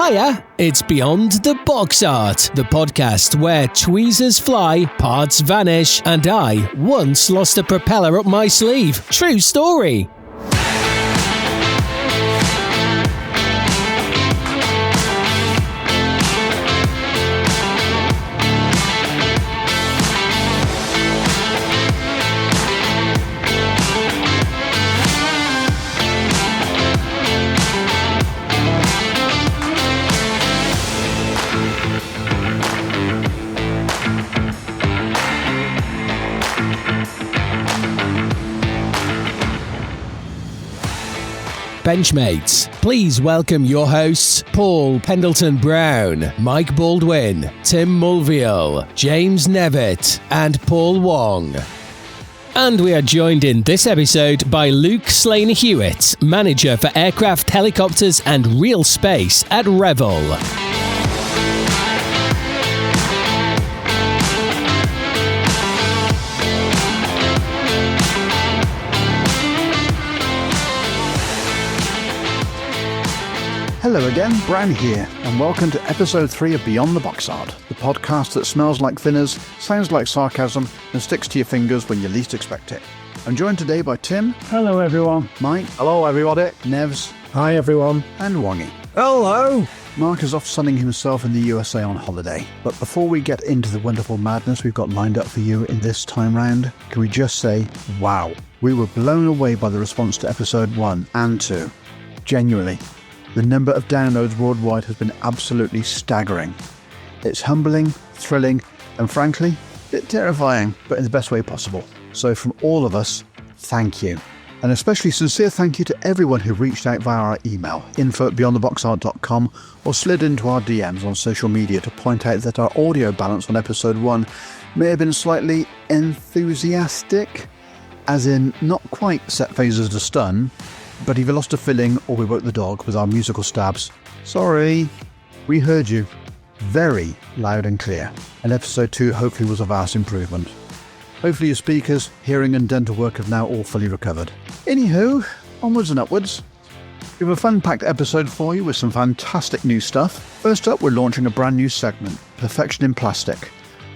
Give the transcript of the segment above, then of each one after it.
Hiya, it's Beyond the Box Art, the podcast where tweezers fly, parts vanish, and I once lost a propeller up my sleeve. True story. Benchmates, please welcome your hosts Paul Pendleton-Brown, Mike Baldwin, Tim Mulvihill, James Nevitt, and Paul Wong. And we are joined in this episode by Luke Slaney-Hewitt, Manager for Aircraft, Helicopters and Real Space at Revell. Hello again, Brown here, and welcome to episode 3 of Beyond the Box Art, the podcast that smells like thinners, sounds like sarcasm, and sticks to your fingers when you least expect it. I'm joined today by Tim. Hello everyone. Mike. Hello everybody. Nevs. Hi everyone. And Wongy. Hello. Mark is off sunning himself in the USA on holiday, but before we get into the wonderful madness we've got lined up for you in this time round, can we just say, wow, we were blown away by the response to episode 1 and 2. Genuinely. The number of downloads worldwide has been absolutely staggering. It's humbling, thrilling, and frankly, a bit terrifying, but in the best way possible. So from all of us, thank you. An especially sincere thank you to everyone who reached out via our email, info@beyondtheboxart.com, or slid into our DMs on social media to point out that our audio balance on episode 1 may have been slightly enthusiastic, as in not quite set phasers to stun, but either lost a filling or we woke the dog with our musical stabs. Sorry. We heard you. Very loud and clear. And episode 2 hopefully was a vast improvement. Hopefully your speakers, hearing and dental work have now all fully recovered. Anywho, onwards and upwards. We have a fun-packed episode for you with some fantastic new stuff. First up, we're launching a brand new segment, Perfection in Plastic.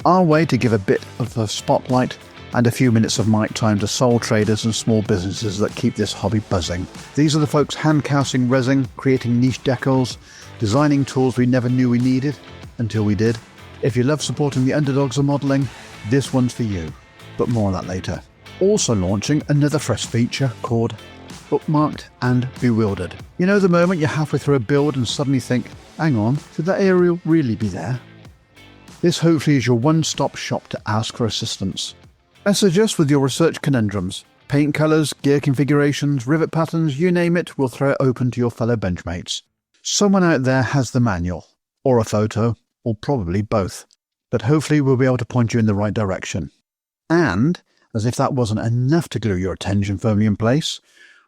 Our way to give a bit of the spotlight and a few minutes of mic time to sole traders and small businesses that keep this hobby buzzing. These are the folks hand-casting resin, creating niche decals, designing tools we never knew we needed, until we did. If you love supporting the underdogs of modelling, this one's for you, but more on that later. Also launching another fresh feature called Bookmarked and Bewildered. You know the moment you're halfway through a build and suddenly think, hang on, should that aerial really be there? This hopefully is your one-stop shop to ask for assistance. Message us with your research conundrums. Paint colours, gear configurations, rivet patterns, you name it, we'll throw it open to your fellow benchmates. Someone out there has the manual, or a photo, or probably both. But hopefully we'll be able to point you in the right direction. And, as if that wasn't enough to glue your attention firmly in place,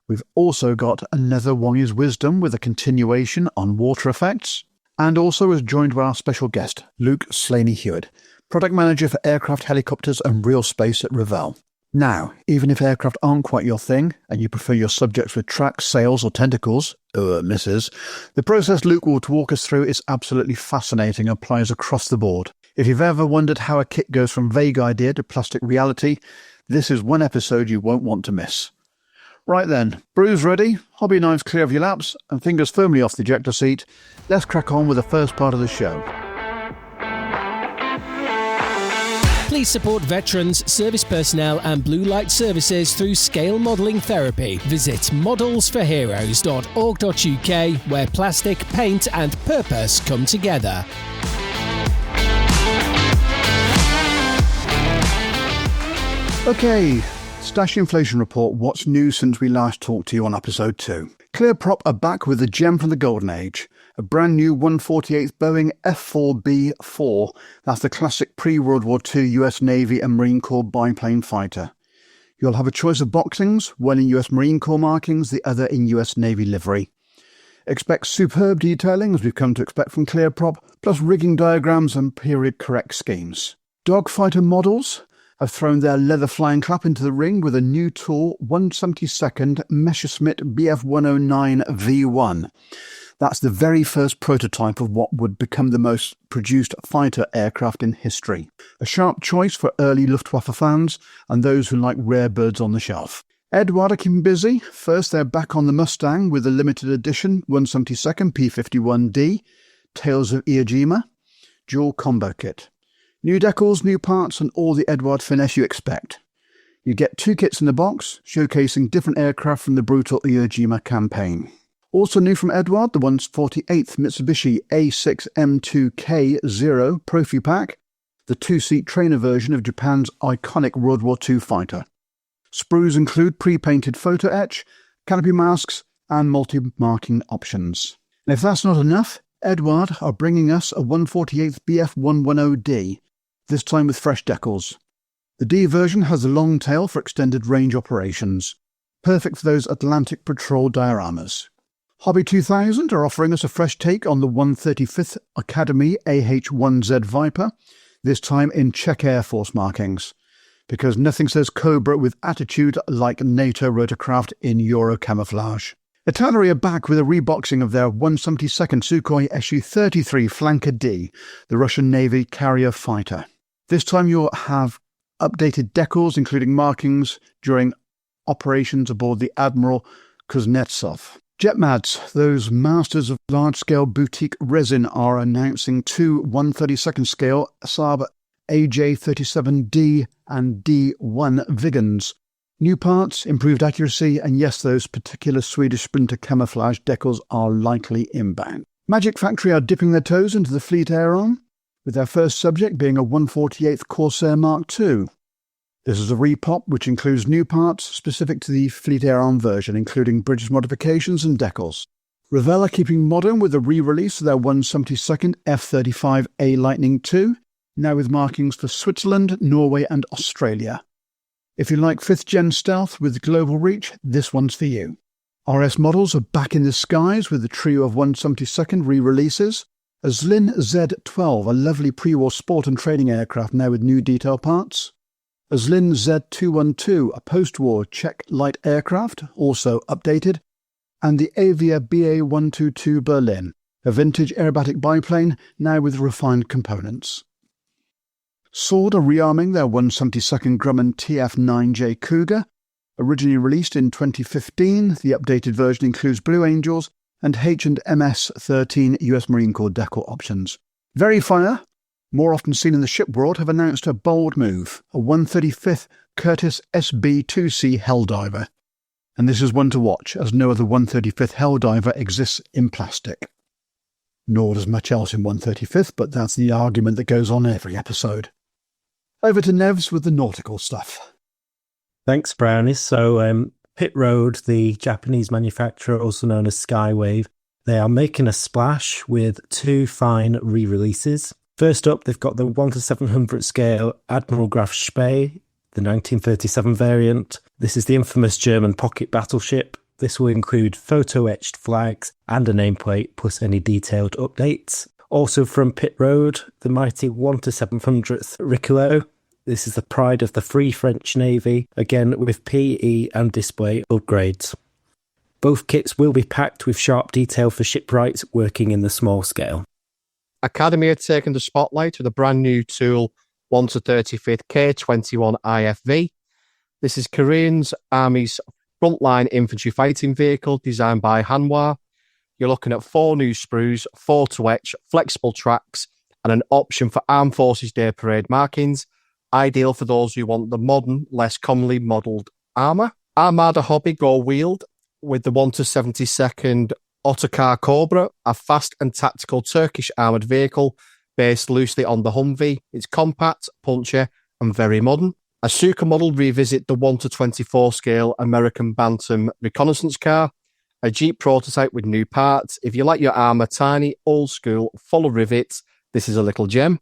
we've also got another Wongy's Wisdom with a continuation on water effects, and also is joined by our special guest, Luke Slaney-Hewitt, Product Manager for Aircraft, Helicopters and Real Space at Revell. Now, even if aircraft aren't quite your thing, and you prefer your subjects with tracks, sails or tentacles, misses, the process Luke will walk us through is absolutely fascinating and applies across the board. If you've ever wondered how a kit goes from vague idea to plastic reality, this is one episode you won't want to miss. Right then, brews ready, hobby knives clear of your laps, and fingers firmly off the ejector seat, let's crack on with the first part of the show. Please support veterans, service personnel and blue light services through scale modelling therapy. Visit modelsforheroes.org.uk where plastic, paint and purpose come together. Okay, Stash Inflation Report, what's new since we last talked to you on episode 2? Clearprop are back with the gem from the golden age. A brand new 148th Boeing F4B-4, that's the classic pre-World War II US Navy and Marine Corps biplane fighter. You'll have a choice of boxings, one in US Marine Corps markings, the other in US Navy livery. Expect superb detailing, as we've come to expect from Clearprop, plus rigging diagrams and period-correct schemes. Dogfighter models have thrown their leather flying clap into the ring with a new tool 1/72nd Messerschmitt Bf109 V1. That's the very first prototype of what would become the most produced fighter aircraft in history. A sharp choice for early Luftwaffe fans and those who like rare birds on the shelf. Edouard are keeping busy. First, they're back on the Mustang with the limited edition 172nd P-51D, Tales of Iwo Jima, dual combo kit. New decals, new parts, and all the Edouard finesse you expect. You get 2 kits in the box, showcasing different aircraft from the brutal Iwo Jima campaign. Also new from Edouard, the 148th Mitsubishi A6M2K0 Profi Pack, the 2-seat trainer version of Japan's iconic World War II fighter. Sprues include pre-painted photo etch, canopy masks, and multi-marking options. And if that's not enough, Edouard are bringing us a 148th BF110D, this time with fresh decals. The D version has a long tail for extended range operations, perfect for those Atlantic patrol dioramas. Hobby 2000 are offering us a fresh take on the 135th Academy AH-1Z Viper, this time in Czech Air Force markings, because nothing says Cobra with attitude like NATO rotorcraft in Euro camouflage. Italia are back with a reboxing of their 172nd Sukhoi Su-33 Flanker D, the Russian Navy carrier fighter. This time you'll have updated decals, including markings during operations aboard the Admiral Kuznetsov. Jetmads, those masters of large-scale boutique resin, are announcing 2 132nd scale Saab AJ37D and D1 Viggens. New parts, improved accuracy, and yes, those particular Swedish Sprinter camouflage decals are likely inbound. Magic Factory are dipping their toes into the Fleet Air Arm, with their first subject being a 148th Corsair Mark II. This is a repop which includes new parts specific to the Fleet Air Arm version, including bridge modifications and decals. Revell are keeping modern with a re-release of their 172nd F-35A Lightning II, now with markings for Switzerland, Norway and Australia. If you like 5th Gen stealth with global reach, this one's for you. RS models are back in the skies with a trio of 172nd re-releases. A Zlin Z-12, a lovely pre-war sport and training aircraft now with new detail parts. A Zlin Z-212, a post-war Czech light aircraft, also updated. And the Avia BA-122 Berlin, a vintage aerobatic biplane now with refined components. Sword are rearming their 172nd Grumman TF-9J Cougar. Originally released in 2015, the updated version includes Blue Angels and H&MS-13 US Marine Corps decal options. Verifier, more often seen in the ship world, have announced a bold move, a 135th Curtiss SB-2C Helldiver. And this is one to watch, as no other 135th Helldiver exists in plastic. Nor does much else in 135th, but that's the argument that goes on every episode. Over to Nevs with the nautical stuff. Thanks, Brownie. So, Pit Road, the Japanese manufacturer, also known as Skywave, they are making a splash with 2 fine re-releases. First up, they've got the 1/700 scale Admiral Graf Spee, the 1937 variant. This is the infamous German pocket battleship. This will include photo-etched flags and a nameplate, plus any detailed updates. Also from Pit Road, the mighty 1/700th Ricolò. This is the pride of the Free French Navy, again with PE and display upgrades. Both kits will be packed with sharp detail for shipwrights working in the small scale. Academy had taken the spotlight with a brand new tool, 1/35th K21 IFV. This is Korean's Army's frontline infantry fighting vehicle designed by Hanwha. You're looking at 4 new sprues, 4 to etch, flexible tracks, and an option for Armed Forces Day Parade markings, ideal for those who want the modern, less commonly modelled armour. Armada Hobby go wheeled with the 1/72nd Otokar Cobra, a fast and tactical Turkish armoured vehicle based loosely on the Humvee. It's compact, punchy, and very modern. Asuka model revisit the 1/24 scale American Bantam reconnaissance car, a Jeep prototype with new parts. If you like your armour tiny, old school, full of rivets, this is a little gem.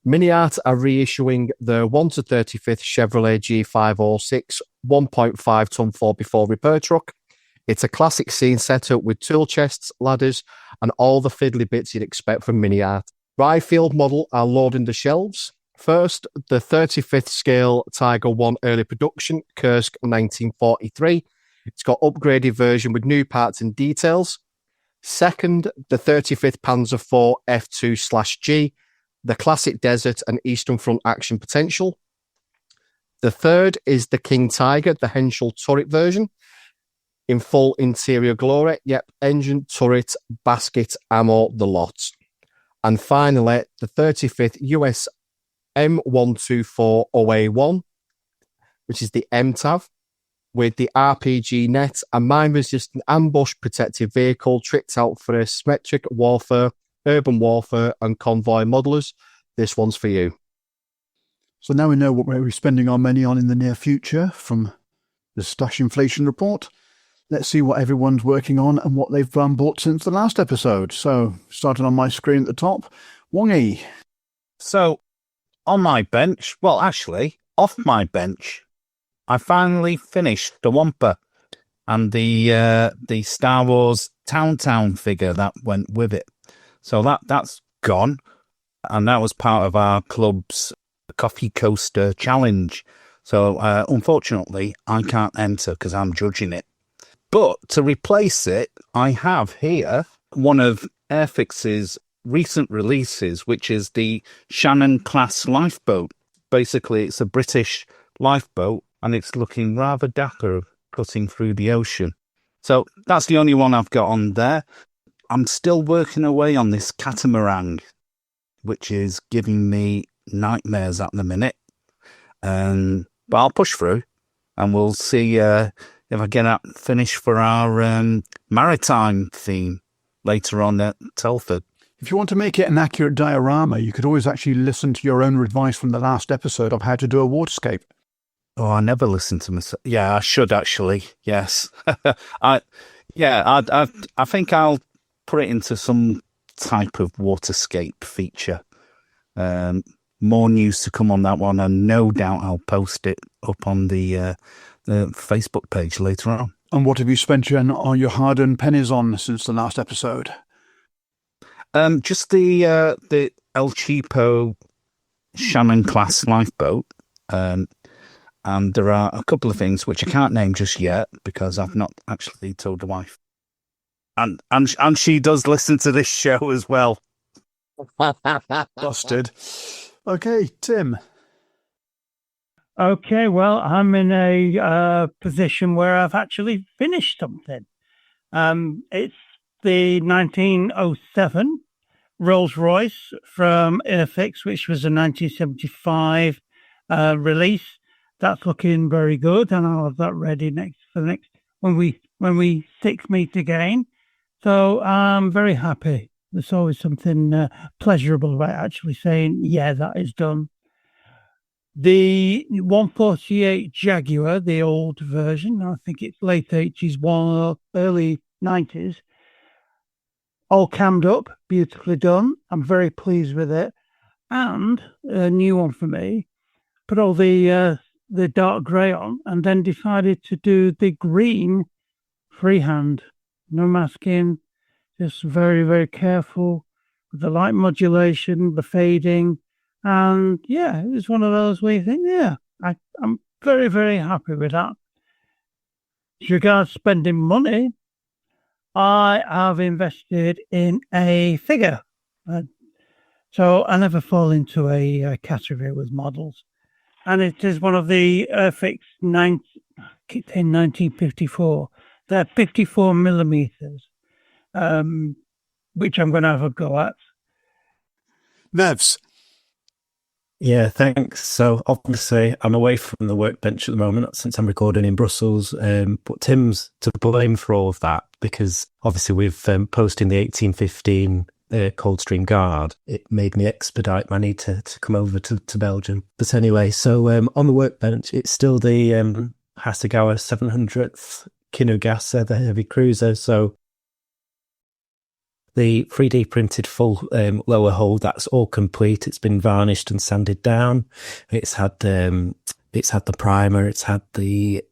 Mini Art are reissuing the 1/35th Chevrolet G506 1.5 ton 4x4 repair truck. It's a classic scene setup with tool chests, ladders, and all the fiddly bits you'd expect from Mini Art. Ryfield model are loading the shelves. First, the 35th scale Tiger 1 early production, Kursk 1943. It's got upgraded version with new parts and details. Second, the 35th Panzer IV F2/G, the Classic Desert and Eastern Front action potential. The third is the King Tiger, the Henschel turret version, in full interior glory. Yep, engine, turret, basket, ammo, the lot. And finally, the 35th US M124 OA1, which is the MTAV, with the RPG net, a mine-resistant ambush protective vehicle tricked out for asymmetric warfare, urban warfare, and convoy modelers. This one's for you. So now we know what we're spending our money on in the near future from the Stash Inflation Report. Let's see what everyone's working on and what they've bought since the last episode. So, starting on my screen at the top, Wongy. So, on my bench, well, actually, off my bench, I finally finished the Wampa and the Star Wars Town figure that went with it. So that's gone, and that was part of our club's Coffee Coaster Challenge. So, unfortunately, I can't enter because I'm judging it. But to replace it, I have here one of Airfix's recent releases, which is the Shannon-class lifeboat. Basically, it's a British lifeboat, and it's looking rather dapper cutting through the ocean. So that's the only one I've got on there. I'm still working away on this catamaran, which is giving me nightmares at the minute. But I'll push through, and we'll see if I get that finished for our maritime theme later on at Telford. If you want to make it an accurate diorama, you could always actually listen to your own advice from the last episode of how to do a waterscape. Oh, I never listened to myself. Yeah, I should actually. Yes. I think I'll put it into some type of waterscape feature. More news to come on that one, and no doubt I'll post it up on the Facebook page later on. And what have you spent your hard-earned pennies on since the last episode? Just the El Cheapo Shannon-class lifeboat. And there are a couple of things which I can't name just yet because I've not actually told the wife. And she does listen to this show as well. Busted. Okay, Tim. Okay, well, I'm in a position where I've actually finished something. It's the 1907 Rolls-Royce from Airfix, which was a 1975 release. That's looking very good, and I'll have that ready when we six meet again. So I'm very happy. There's always something pleasurable about actually saying, yeah, that is done. The 148 Jaguar, the old version, I think it's late 80s, early 90s, all cammed up, beautifully done. I'm very pleased with it. And a new one for me, put all the dark grey on, and then decided to do the green freehand. No masking, just very, very careful with the light modulation, the fading. And yeah, it was one of those where you think, yeah, I'm very, very happy with that. As regards spending money, I have invested in a figure. So I never fall into a category with models. And it is one of the Airfix 1954. They're 54 millimeters, which I'm going to have a go at. Nevs. Yeah, thanks. So obviously I'm away from the workbench at the moment since I'm recording in Brussels, but Tim's to blame for all of that because obviously we've posting the 1815 Coldstream Guard. It made me expedite my need to come over to Belgium. But anyway, so on the workbench, it's still the Hasegawa 700th Kinugasa, the heavy cruiser. So the 3D printed full lower hull, that's all complete. It's been varnished and sanded down. It's had the primer. It's had the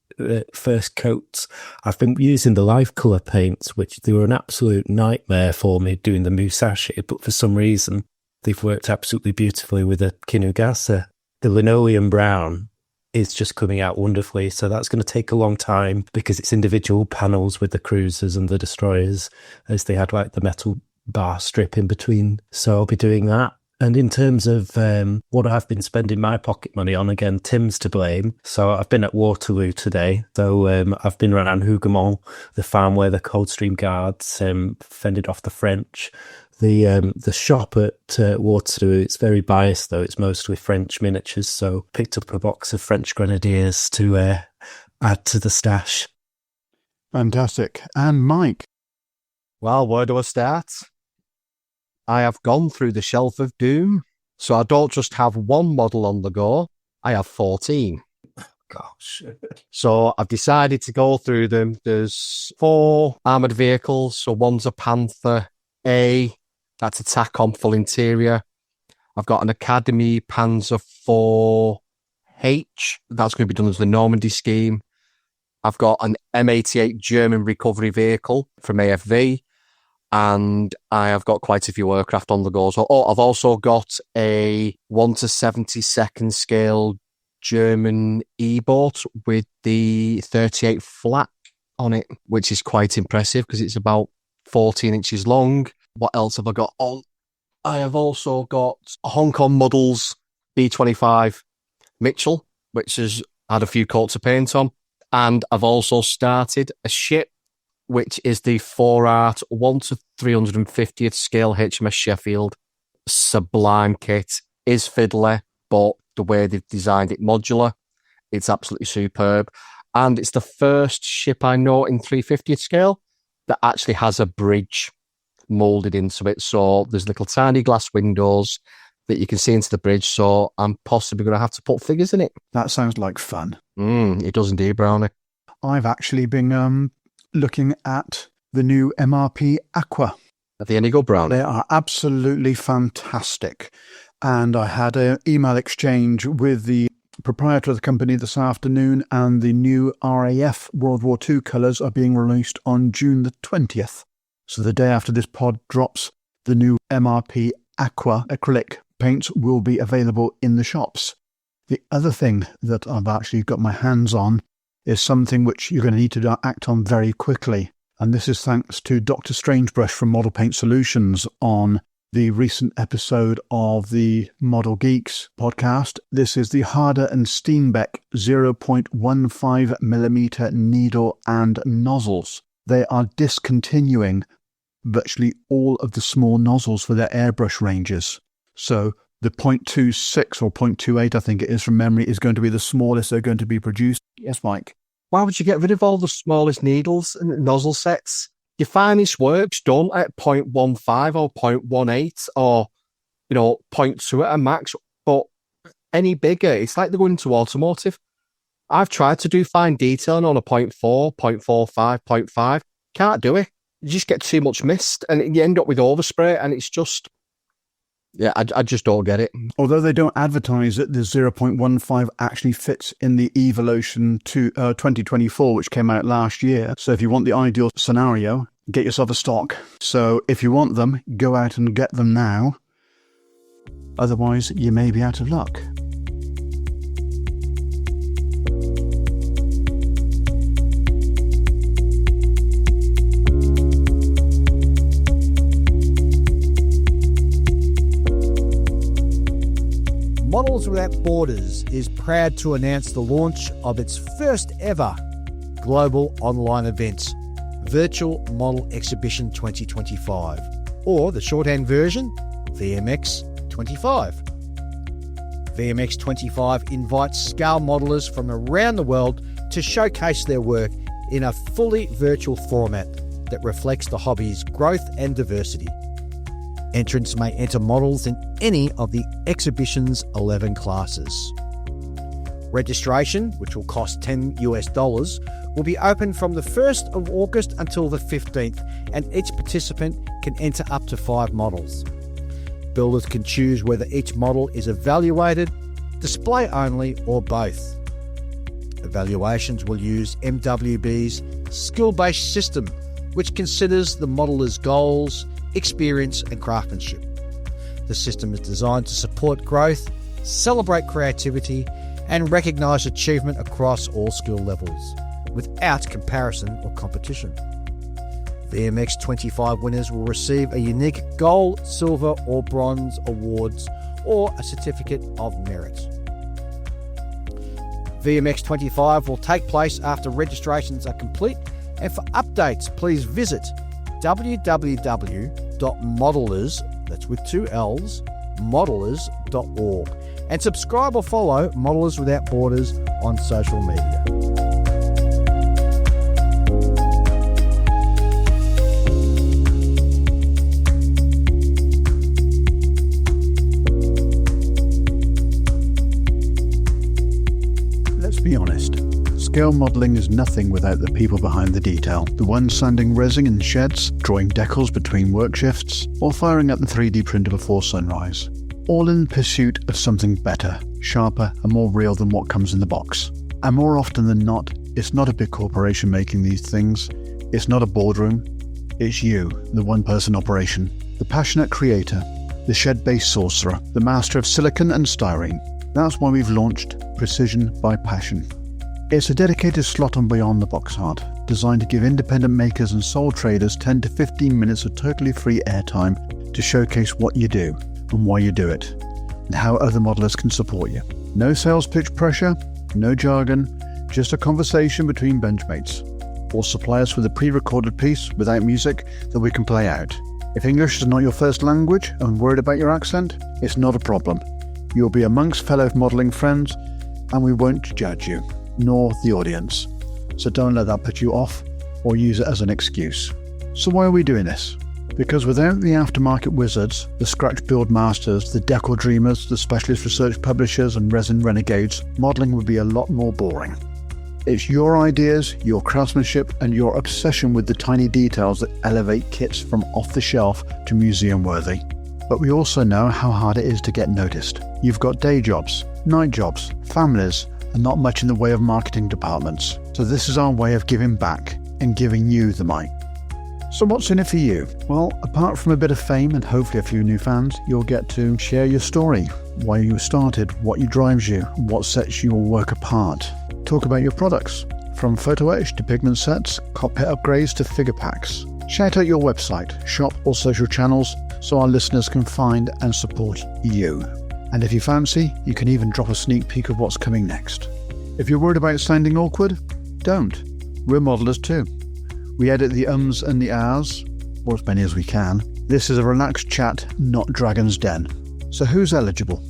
first coats. I've been using the live colour paints, which they were an absolute nightmare for me doing the Musashi, but for some reason they've worked absolutely beautifully with the Kinugasa. The linoleum brown is just coming out wonderfully. So that's going to take a long time because it's individual panels with the cruisers and the destroyers, as they had like the metal bar strip in between. So I'll be doing that. And in terms of what I've been spending my pocket money on, again, Tim's to blame. So I've been at Waterloo today. So I've been around Hougoumont, the farm where the Coldstream Guards fended off the French. The shop at Waterloo, it's very biased though. It's mostly French miniatures. So picked up a box of French Grenadiers to add to the stash. Fantastic. And Mike? Well, where do I start? I have gone through the shelf of doom, so I don't just have one model on the go, I have 14. Gosh. So I've decided to go through them. There's 4 armoured vehicles, so one's a Panther A, that's a TACOM full interior. I've got an Academy Panzer 4H, that's going to be done as the Normandy scheme. I've got an M88 German recovery vehicle from AFV. And I have got quite a few aircraft on the go. So, I've also got a 1/72 scale German E-boat with the 38 flak on it, which is quite impressive because it's about 14 inches long. What else have I got on? I have also got a Hong Kong Models B-25 Mitchell, which has had a few coats of paint on. And I've also started a ship, which is the 4-art 1/350th scale HMS Sheffield. Sublime kit. Is fiddly, but the way they've designed it modular, it's absolutely superb. And it's the first ship I know in 350th scale that actually has a bridge moulded into it. So there's little tiny glass windows that you can see into the bridge. So I'm possibly going to have to put figures in it. That sounds like fun. It does indeed, Brownie. I've actually been looking at the new MRP Aqua. Are they any good, Brownie? They are absolutely fantastic. And I had an email exchange with the proprietor of the company this afternoon, and the new RAF World War II colours are being released on June the 20th. So the day after this pod drops, the new MRP Aqua acrylic paints will be available in the shops. The other thing that I've actually got my hands on is something which you're going to need to act on very quickly. And this is thanks to Dr. Strangebrush from Model Paint Solutions on the recent episode of the Model Geeks podcast. This is the Harder and Steenbeck 0.15mm needle and nozzles. They are discontinuing virtually all of the small nozzles for their airbrush ranges. So the 0.26 or 0.28, I think it is from memory, is going to be the smallest they're going to be produced. Yes, Mike? Why would you get rid of all the smallest needles and nozzle sets? Your finest work's done at 0.15 or 0.18 or, 0.2 at a max. But any bigger, it's like they're going into automotive. I've tried to do fine detailing on a 0.4, 0.45, 0.5. Can't do it. You just get too much mist and you end up with overspray, and it's just... Yeah, I just don't get it. Although they don't advertise it, the 0.15 actually fits in the Evolution 2024, which came out last year. So if you want the ideal scenario, get yourself a stock. So if you want them, go out and get them now. Otherwise, you may be out of luck. Models Without Borders is proud to announce the launch of its first ever global online event, Virtual Model Exhibition 2025, or the shorthand version, VMX 25. VMX 25 invites scale modelers from around the world to showcase their work in a fully virtual format that reflects the hobby's growth and diversity. Entrants may enter models in any of the exhibition's 11 classes. Registration, which will cost $10, will be open from the 1st of August until the 15th, and each participant can enter up to 5 models. Builders can choose whether each model is evaluated, display only, or both. Evaluations will use MWB's skill-based system, which considers the modeler's goals, experience and craftsmanship. The system is designed to support growth, celebrate creativity, and recognise achievement across all skill levels, without comparison or competition. VMX25 winners will receive a unique gold, silver or bronze awards or a certificate of merit. VMX25 will take place after registrations are complete, and for updates please visit www.modelers, that's with 2 L's, modelers.org, and subscribe or follow Modelers Without Borders on social media. Let's be honest. Scale modelling is nothing without the people behind the detail. The ones sanding resin in sheds, drawing decals between work shifts, or firing up the 3D printer before sunrise. All in pursuit of something better, sharper and more real than what comes in the box. And more often than not, it's not a big corporation making these things. It's not a boardroom. It's you, the one-person operation. The passionate creator. The shed-based sorcerer. The master of silicon and styrene. That's why we've launched Precision by Passion. It's a dedicated slot on Beyond the Box Art, designed to give independent makers and sole traders 10 to 15 minutes of totally free airtime to showcase what you do and why you do it, and how other modelers can support you. No sales pitch pressure, no jargon, just a conversation between benchmates. Or supply us with a pre-recorded piece without music that we can play out. If English is not your first language and worried about your accent, it's not a problem. You'll be amongst fellow modelling friends and we won't judge you, nor the audience. So don't let that put you off or use it as an excuse. So why are we doing this? Because without the aftermarket wizards, the scratch build masters, the decal dreamers, the specialist research publishers and resin renegades, modelling would be a lot more boring. It's your ideas, your craftsmanship and your obsession with the tiny details that elevate kits from off the shelf to museum worthy. But we also know how hard it is to get noticed. You've got day jobs, night jobs, families, and not much in the way of marketing departments. So this is our way of giving back and giving you the mic. So what's in it for you? Well, apart from a bit of fame and hopefully a few new fans, you'll get to share your story, why you started, what drives you, what sets your work apart. Talk about your products, from photo etch to pigment sets, cockpit upgrades to figure packs. Shout out your website, shop or social channels so our listeners can find and support you. And if you fancy, you can even drop a sneak peek of what's coming next. If you're worried about sounding awkward, don't. We're modelers too. We edit the ums and the ahs, or as many as we can. This is a relaxed chat, not Dragon's Den. So who's eligible?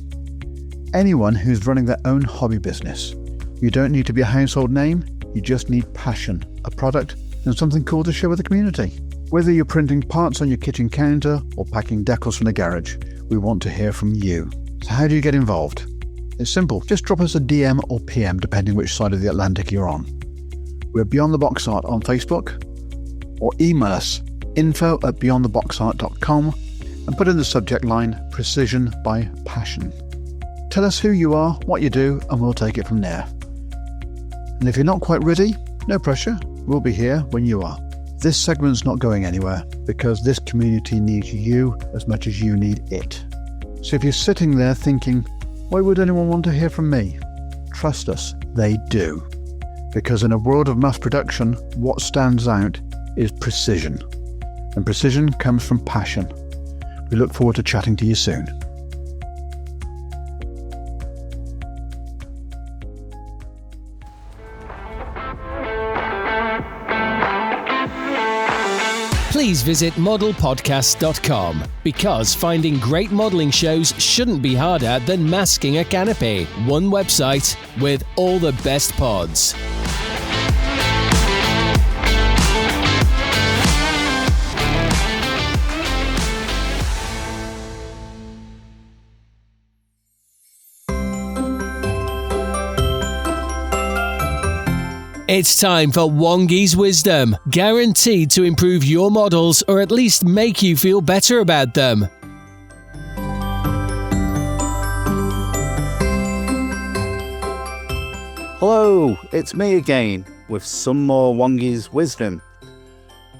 Anyone who's running their own hobby business. You don't need to be a household name, you just need passion, a product, and something cool to share with the community. Whether you're printing parts on your kitchen counter or packing decals from the garage, we want to hear from you. So how do you get involved? It's simple, just drop us a DM or PM depending which side of the Atlantic you're on. We're Beyond the Box Art on Facebook, or email us info@beyondtheboxart.com and put in the subject line Precision by Passion. Tell us who you are, what you do, and we'll take it from there. And if you're not quite ready, no pressure, we'll be here when you are. This segment's not going anywhere because this community needs you as much as you need it. So if you're sitting there thinking, why would anyone want to hear from me? Trust us, they do. Because in a world of mass production, what stands out is precision. And precision comes from passion. We look forward to chatting to you soon. Please visit modelpodcast.com because finding great modelling shows shouldn't be harder than masking a canopy. One website with all the best pods. It's time for Wongy's Wisdom, guaranteed to improve your models or at least make you feel better about them. Hello, it's me again with some more Wongy's Wisdom.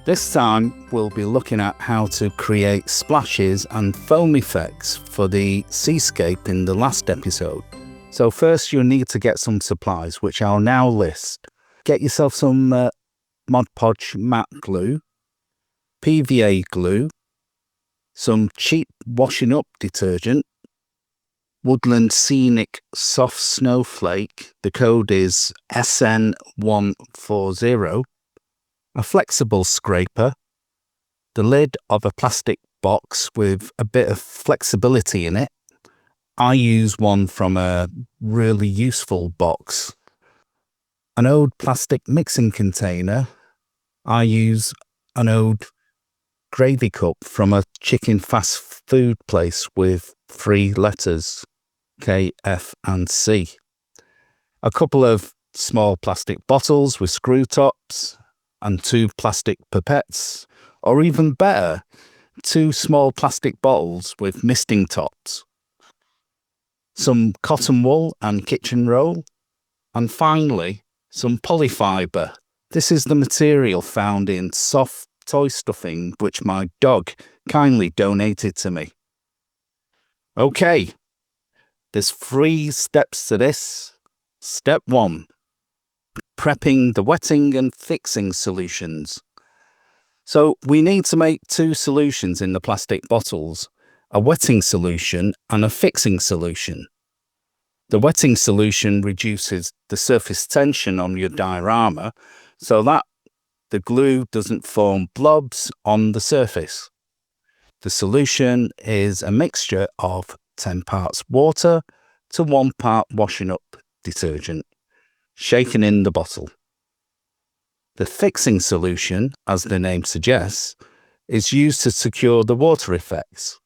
This time we'll be looking at how to create splashes and foam effects for the seascape in the last episode. So first you'll need to get some supplies, which I'll now list. Get yourself some Mod Podge matte glue, PVA glue, some cheap washing up detergent, Woodland Scenic Soft Snowflake, the code is SN140, a flexible scraper, the lid of a plastic box with a bit of flexibility in it. I use one from a really useful box. An old plastic mixing container. I use an old gravy cup from a chicken fast food place with 3 letters, K, F and C. A couple of small plastic bottles with screw tops and 2 plastic pipettes, or even better, 2 small plastic bottles with misting tops. Some cotton wool and kitchen roll, and finally some polyfiber. This is the material found in soft toy stuffing which my dog kindly donated to me. Okay, there's 3 steps to this. Step 1, prepping the wetting and fixing solutions. So we need to make 2 solutions in the plastic bottles, a wetting solution and a fixing solution. The wetting solution reduces the surface tension on your diorama so that the glue doesn't form blobs on the surface. The solution is a mixture of 10 parts water to 1 part washing up detergent, shaken in the bottle. The fixing solution, as the name suggests, is used to secure the water effects.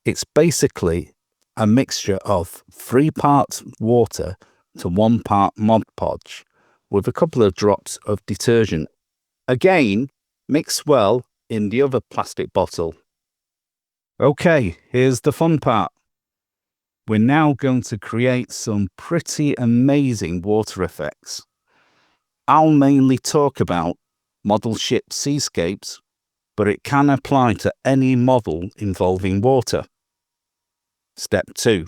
It's basically a mixture of 3 parts water to 1 part Mod Podge with a couple of drops of detergent. Again, mix well in the other plastic bottle. Okay, here's the fun part. We're now going to create some pretty amazing water effects. I'll mainly talk about model ship seascapes, but it can apply to any model involving water. Step 2.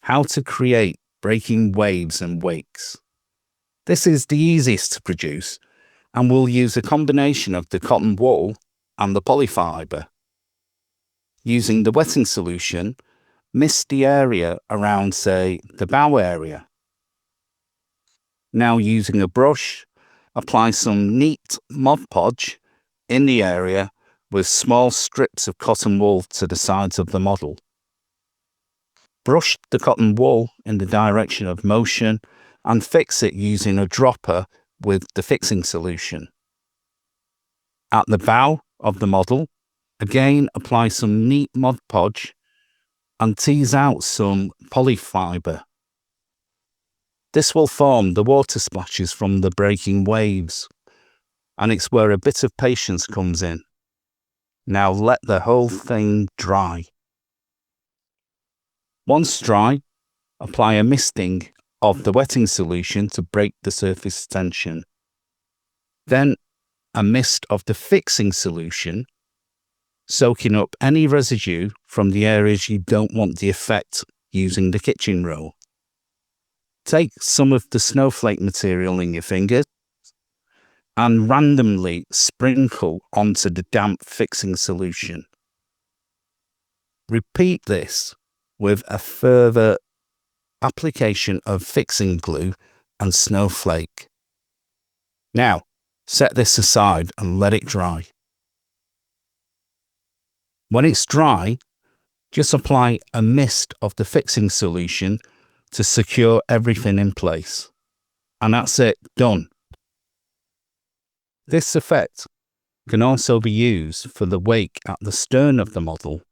How to create breaking waves and wakes. This is the easiest to produce, and we'll use a combination of the cotton wool and the polyfiber. Using the wetting solution, mist the area around, say, the bow area. Now using a brush, apply some neat Mod Podge in the area with small strips of cotton wool to the sides of the model. Brush the cotton wool in the direction of motion and fix it using a dropper with the fixing solution. At the bow of the model, again apply some neat Mod Podge and tease out some polyfiber. This will form the water splashes from the breaking waves, and it's where a bit of patience comes in. Now let the whole thing dry. Once dry, apply a misting of the wetting solution to break the surface tension. Then a mist of the fixing solution, soaking up any residue from the areas you don't want the effect using the kitchen roll. Take some of the snowflake material in your fingers and randomly sprinkle onto the damp fixing solution. Repeat this with a further application of fixing glue and snowflake. Now, set this aside and let it dry. When it's dry, just apply a mist of the fixing solution to secure everything in place. And that's it, done. This effect can also be used for the wake at the stern of the model.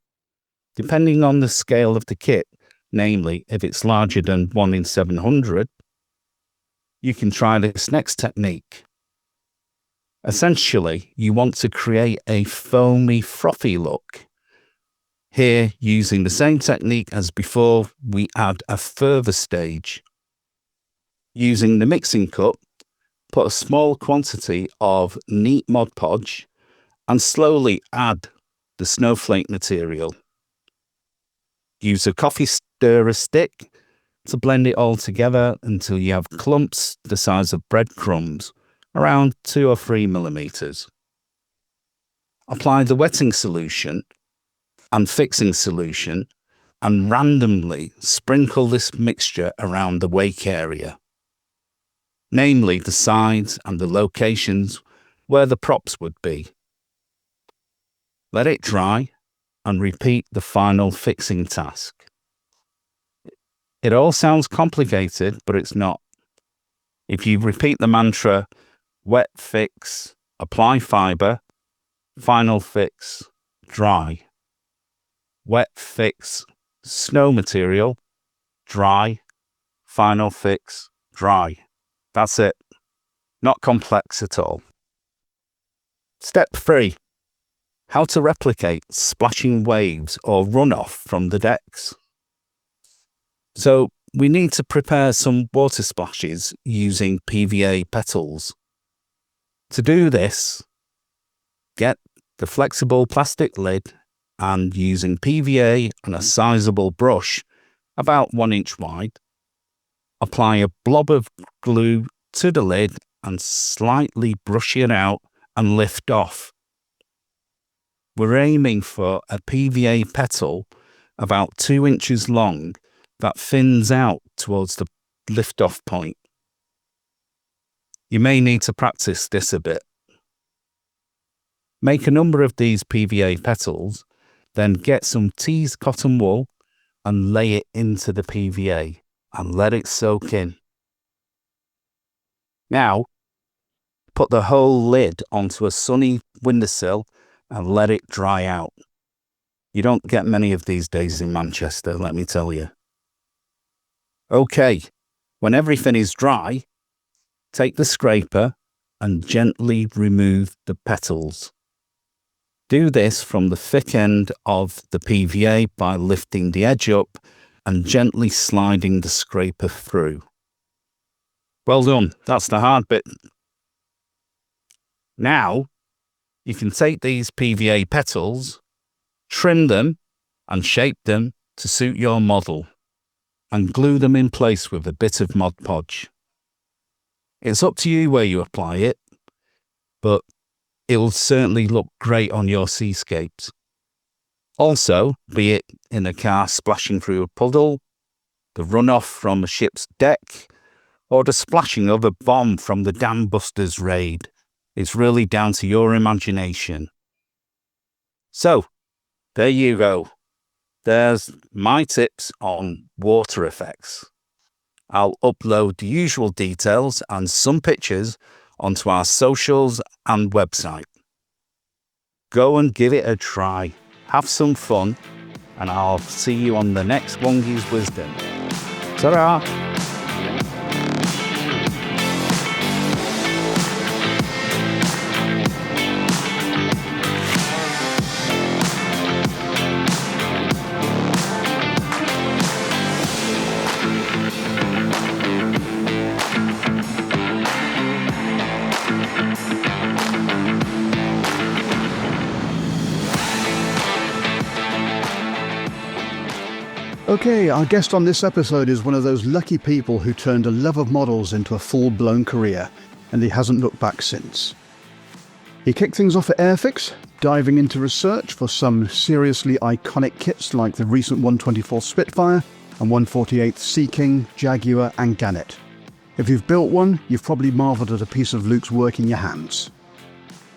Depending on the scale of the kit, namely if it's larger than 1 in 700, you can try this next technique. Essentially, you want to create a foamy, frothy look. Here, using the same technique as before, we add a further stage. Using the mixing cup, put a small quantity of neat Mod Podge and slowly add the snowflake material. Use a coffee stirrer stick to blend it all together until you have clumps the size of breadcrumbs, around 2 or 3 millimeters. Apply the wetting solution and fixing solution and randomly sprinkle this mixture around the wake area, namely the sides and the locations where the props would be. Let it dry and repeat the final fixing task. It all sounds complicated, but it's not. If you repeat the mantra, wet fix, apply fibre, final fix, dry. Wet fix, snow material, dry, final fix, dry. That's it. Not complex at all. Step 3. How to replicate splashing waves or runoff from the decks. So we need to prepare some water splashes using PVA petals. To do this, get the flexible plastic lid and using PVA and a sizable brush, about 1 inch wide, apply a blob of glue to the lid and slightly brush it out and lift off. We're aiming for a PVA petal about 2 inches long that thins out towards the lift-off point. You may need to practice this a bit. Make a number of these PVA petals, then get some teased cotton wool and lay it into the PVA and let it soak in. Now, put the whole lid onto a sunny windowsill and let it dry out. You don't get many of these days in Manchester, let me tell you. Okay, when everything is dry, take the scraper and gently remove the petals. Do this from the thick end of the PVA by lifting the edge up and gently sliding the scraper through. Well done, that's the hard bit. Now, you can take these PVA petals, trim them and shape them to suit your model and glue them in place with a bit of Mod Podge. It's up to you where you apply it, but it will certainly look great on your seascapes. Also, be it in a car splashing through a puddle, the runoff from a ship's deck, or the splashing of a bomb from the Dam Busters raid, it's really down to your imagination. So, there you go. There's my tips on water effects. I'll upload the usual details and some pictures onto our socials and website. Go and give it a try. Have some fun, and I'll see you on the next Wongy's Wisdom. Ta-ra! Okay, our guest on this episode is one of those lucky people who turned a love of models into a full-blown career, and he hasn't looked back since. He kicked things off at Airfix, diving into research for some seriously iconic kits like the recent 124 Spitfire and 148 Sea King, Jaguar and Gannet. If you've built one, you've probably marvelled at a piece of Luke's work in your hands.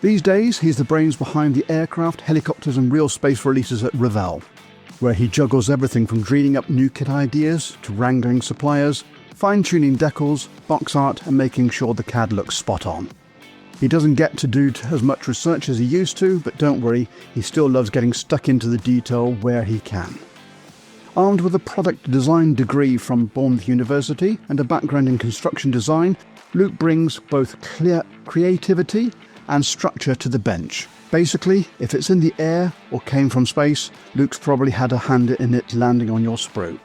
These days, he's the brains behind the aircraft, helicopters and real space releases at Revell, where he juggles everything from dreaming up new kit ideas to wrangling suppliers, fine-tuning decals, box art and making sure the CAD looks spot on. He doesn't get to do as much research as he used to, but don't worry, he still loves getting stuck into the detail where he can. Armed with a product design degree from Bournemouth University and a background in construction design, Luke brings both clear creativity and structure to the bench. Basically, if it's in the air or came from space, Luke's probably had a hand in it landing on your sprue.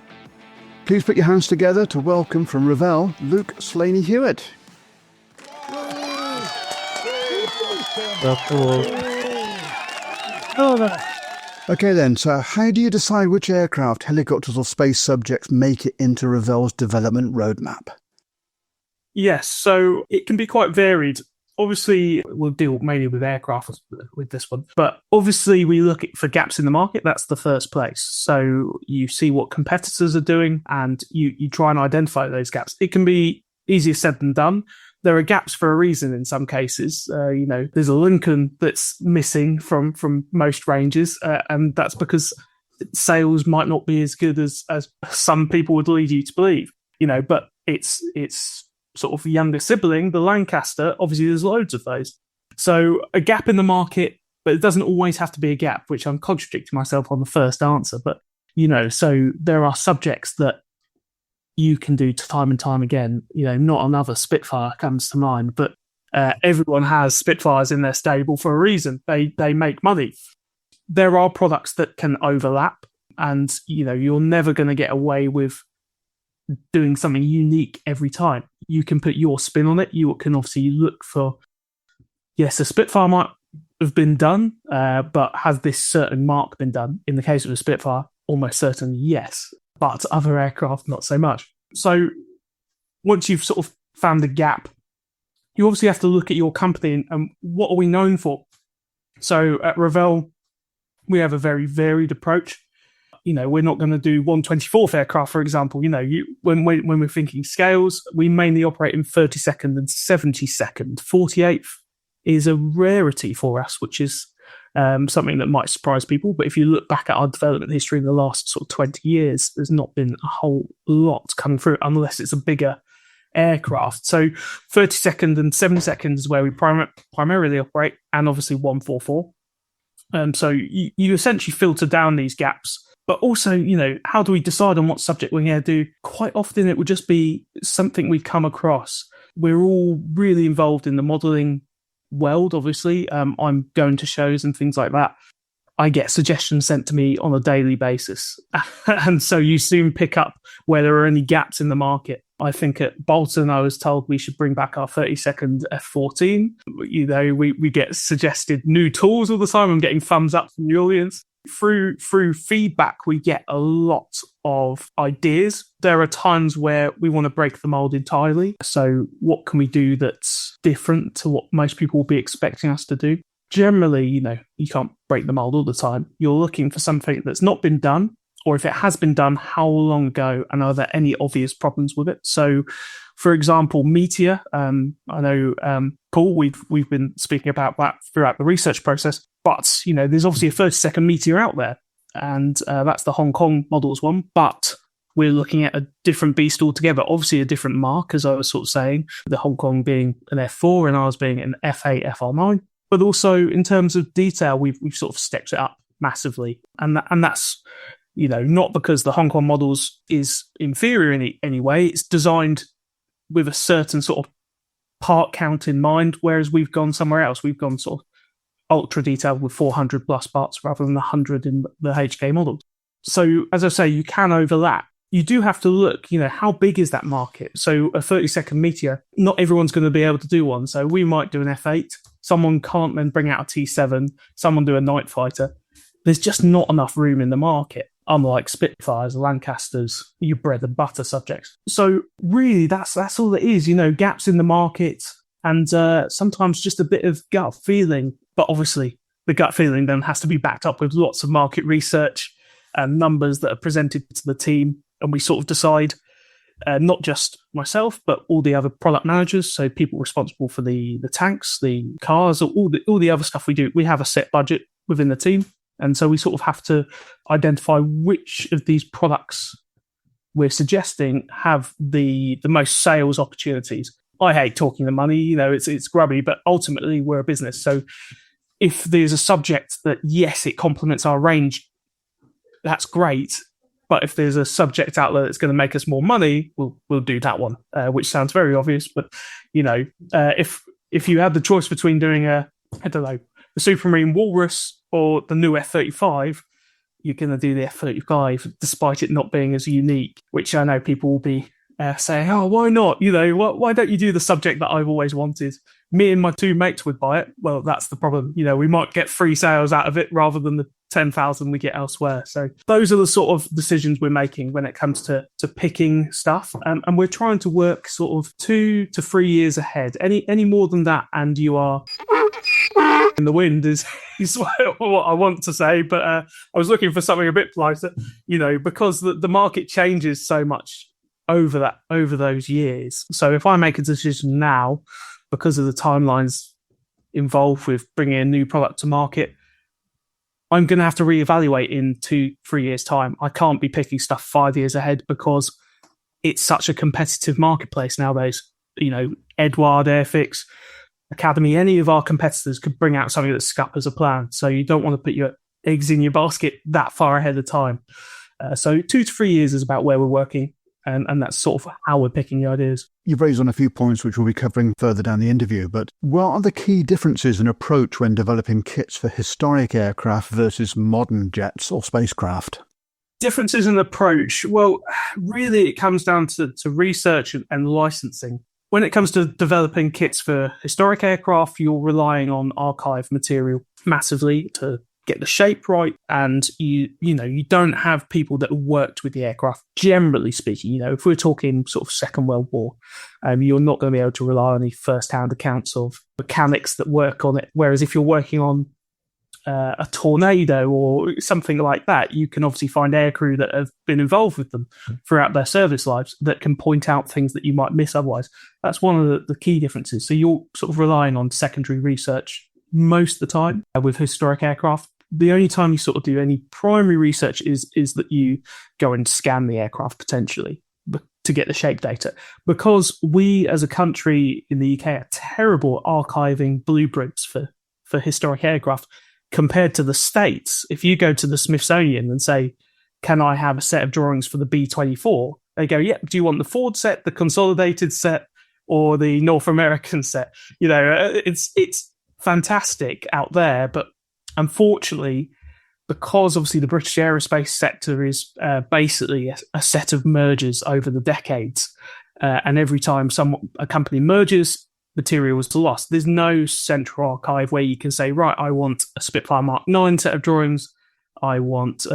Please put your hands together to welcome from Revell, Luke Slaney-Hewitt. Welcome. Hello there. Okay then, so how do you decide which aircraft, helicopters or space subjects make it into Revell's development roadmap? Yes, so it can be quite varied. Obviously, we'll deal mainly with aircraft with this one, but obviously we look for gaps in the market. That's the first place. So you see what competitors are doing and you try and identify those gaps. It can be easier said than done. There are gaps for a reason in some cases. There's a Lincoln that's missing from most ranges, and that's because sales might not be as good as some people would lead you to believe. But it's sort of younger sibling, the Lancaster, obviously there's loads of those. So a gap in the market, but it doesn't always have to be a gap, which I'm contradicting myself on the first answer. But, so there are subjects that you can do time and time again. Not another Spitfire comes to mind, but everyone has Spitfires in their stable for a reason. They make money. There are products that can overlap, and, you're never going to get away with doing something unique every time. You can put your spin on it. You can obviously look for, yes, a Spitfire might have been done, but has this certain mark been done? In the case of a Spitfire, almost certainly yes, but other aircraft, not so much. So once you've sort of found the gap, you obviously have to look at your company and what are we known for? So at Revell, we have a very varied approach. We're not going to do 1/24th aircraft, for example. When we're thinking scales, we mainly operate in 32nd and 72nd. 48th is a rarity for us, which is something that might surprise people. But if you look back at our development history in the last sort of 20 years, there's not been a whole lot coming through unless it's a bigger aircraft. So 32nd and 72nd is where we primarily operate, and obviously 144. So you essentially filter down these gaps. But also, how do we decide on what subject we're going to do? Quite often it would just be something we come across. We're all really involved in the modelling world, obviously. I'm going to shows and things like that. I get suggestions sent to me on a daily basis. And so you soon pick up where there are any gaps in the market. I think at Bolton, I was told we should bring back our 32nd F-14. We get suggested new tools all the time. I'm getting thumbs up from the audience. Through feedback, we get a lot of ideas. There are times where we want to break the mold entirely. So what can we do that's different to what most people will be expecting us to do? Generally, you can't break the mold all the time. You're looking for something that's not been done, or if it has been done, how long ago, and are there any obvious problems with it? So, for example, Meteor, I know, Paul, we've been speaking about that throughout the research process, but, there's obviously a 32nd Meteor out there, and that's the Hong Kong models one, but we're looking at a different beast altogether, obviously a different mark, as I was sort of saying, the Hong Kong being an F4 and ours being an F8, FR9, but also in terms of detail, we've sort of stepped it up massively, and that's, not because the Hong Kong models is inferior in any way. It's designed with a certain sort of part count in mind, whereas we've gone somewhere else. We've gone sort of ultra detailed with 400 plus parts rather than 100 in the HK models. So, as I say, you can overlap. You do have to look, how big is that market? So a 32nd Meteor, not everyone's going to be able to do one. So we might do an F8. Someone can't then bring out a T7. Someone do a night fighter. There's just not enough room in the market. Unlike Spitfires, Lancasters, your bread and butter subjects. So really, that's all it is, gaps in the market and sometimes just a bit of gut feeling. But obviously, the gut feeling then has to be backed up with lots of market research and numbers that are presented to the team. And we sort of decide, not just myself, but all the other product managers, so people responsible for the tanks, the cars, all the other stuff we do. We have a set budget within the team. And so we sort of have to identify which of these products we're suggesting have the most sales opportunities. I hate talking the money, it's grubby, but ultimately we're a business. So if there's a subject that, yes, it complements our range, that's great. But if there's a subject out there that's going to make us more money, we'll do that one, which sounds very obvious. But, if you had the choice between doing the Supermarine Walrus or the new F-35, you're going to do the F-35, despite it not being as unique, which I know people will be saying, oh, why not? Why don't you do the subject that I've always wanted? me and my two mates would buy it. Well, that's the problem. We might get free sales out of it rather than the 10,000 we get elsewhere. So those are the sort of decisions we're making when it comes to picking stuff. And we're trying to work sort of 2 to 3 years ahead. Any more than that, and you are in the wind is what I want to say. But I was looking for something a bit politer, because the market changes so much over those years. So if I make a decision now, because of the timelines involved with bringing a new product to market, I'm going to have to reevaluate in 2-3 years' time. I can't be picking stuff 5 years ahead because it's such a competitive marketplace nowadays. Edward, Airfix, Academy, any of our competitors could bring out something that scuppers a plan. So you don't want to put your eggs in your basket that far ahead of time. So 2 to 3 years is about where we're working. And that's sort of how we're picking the ideas. You've raised on a few points which we'll be covering further down the interview, but what are the key differences in approach when developing kits for historic aircraft versus modern jets or spacecraft? Differences in approach? Well, really it comes down to research and licensing. When it comes to developing kits for historic aircraft, you're relying on archive material massively to get the shape right, and you don't have people that worked with the aircraft. Generally speaking, if we're talking sort of Second World War, you're not going to be able to rely on any first-hand accounts of mechanics that work on it. Whereas if you're working on a Tornado or something like that, you can obviously find aircrew that have been involved with them throughout their service lives that can point out things that you might miss otherwise. That's one of the key differences. So you're sort of relying on secondary research most of the time with historic aircraft. The only time you sort of do any primary research is that you go and scan the aircraft potentially to get the shape data. Because we as a country in the UK are terrible at archiving blueprints for historic aircraft compared to the States. If you go to the Smithsonian and say, can I have a set of drawings for the B-24? They go, yeah, do you want the Ford set, the consolidated set, or the North American set? It's fantastic out there, but unfortunately, because obviously the British aerospace sector is basically a set of mergers over the decades, and every time a company merges, material is lost. There's no central archive where you can say, right, I want a Spitfire Mark 9 set of drawings, I want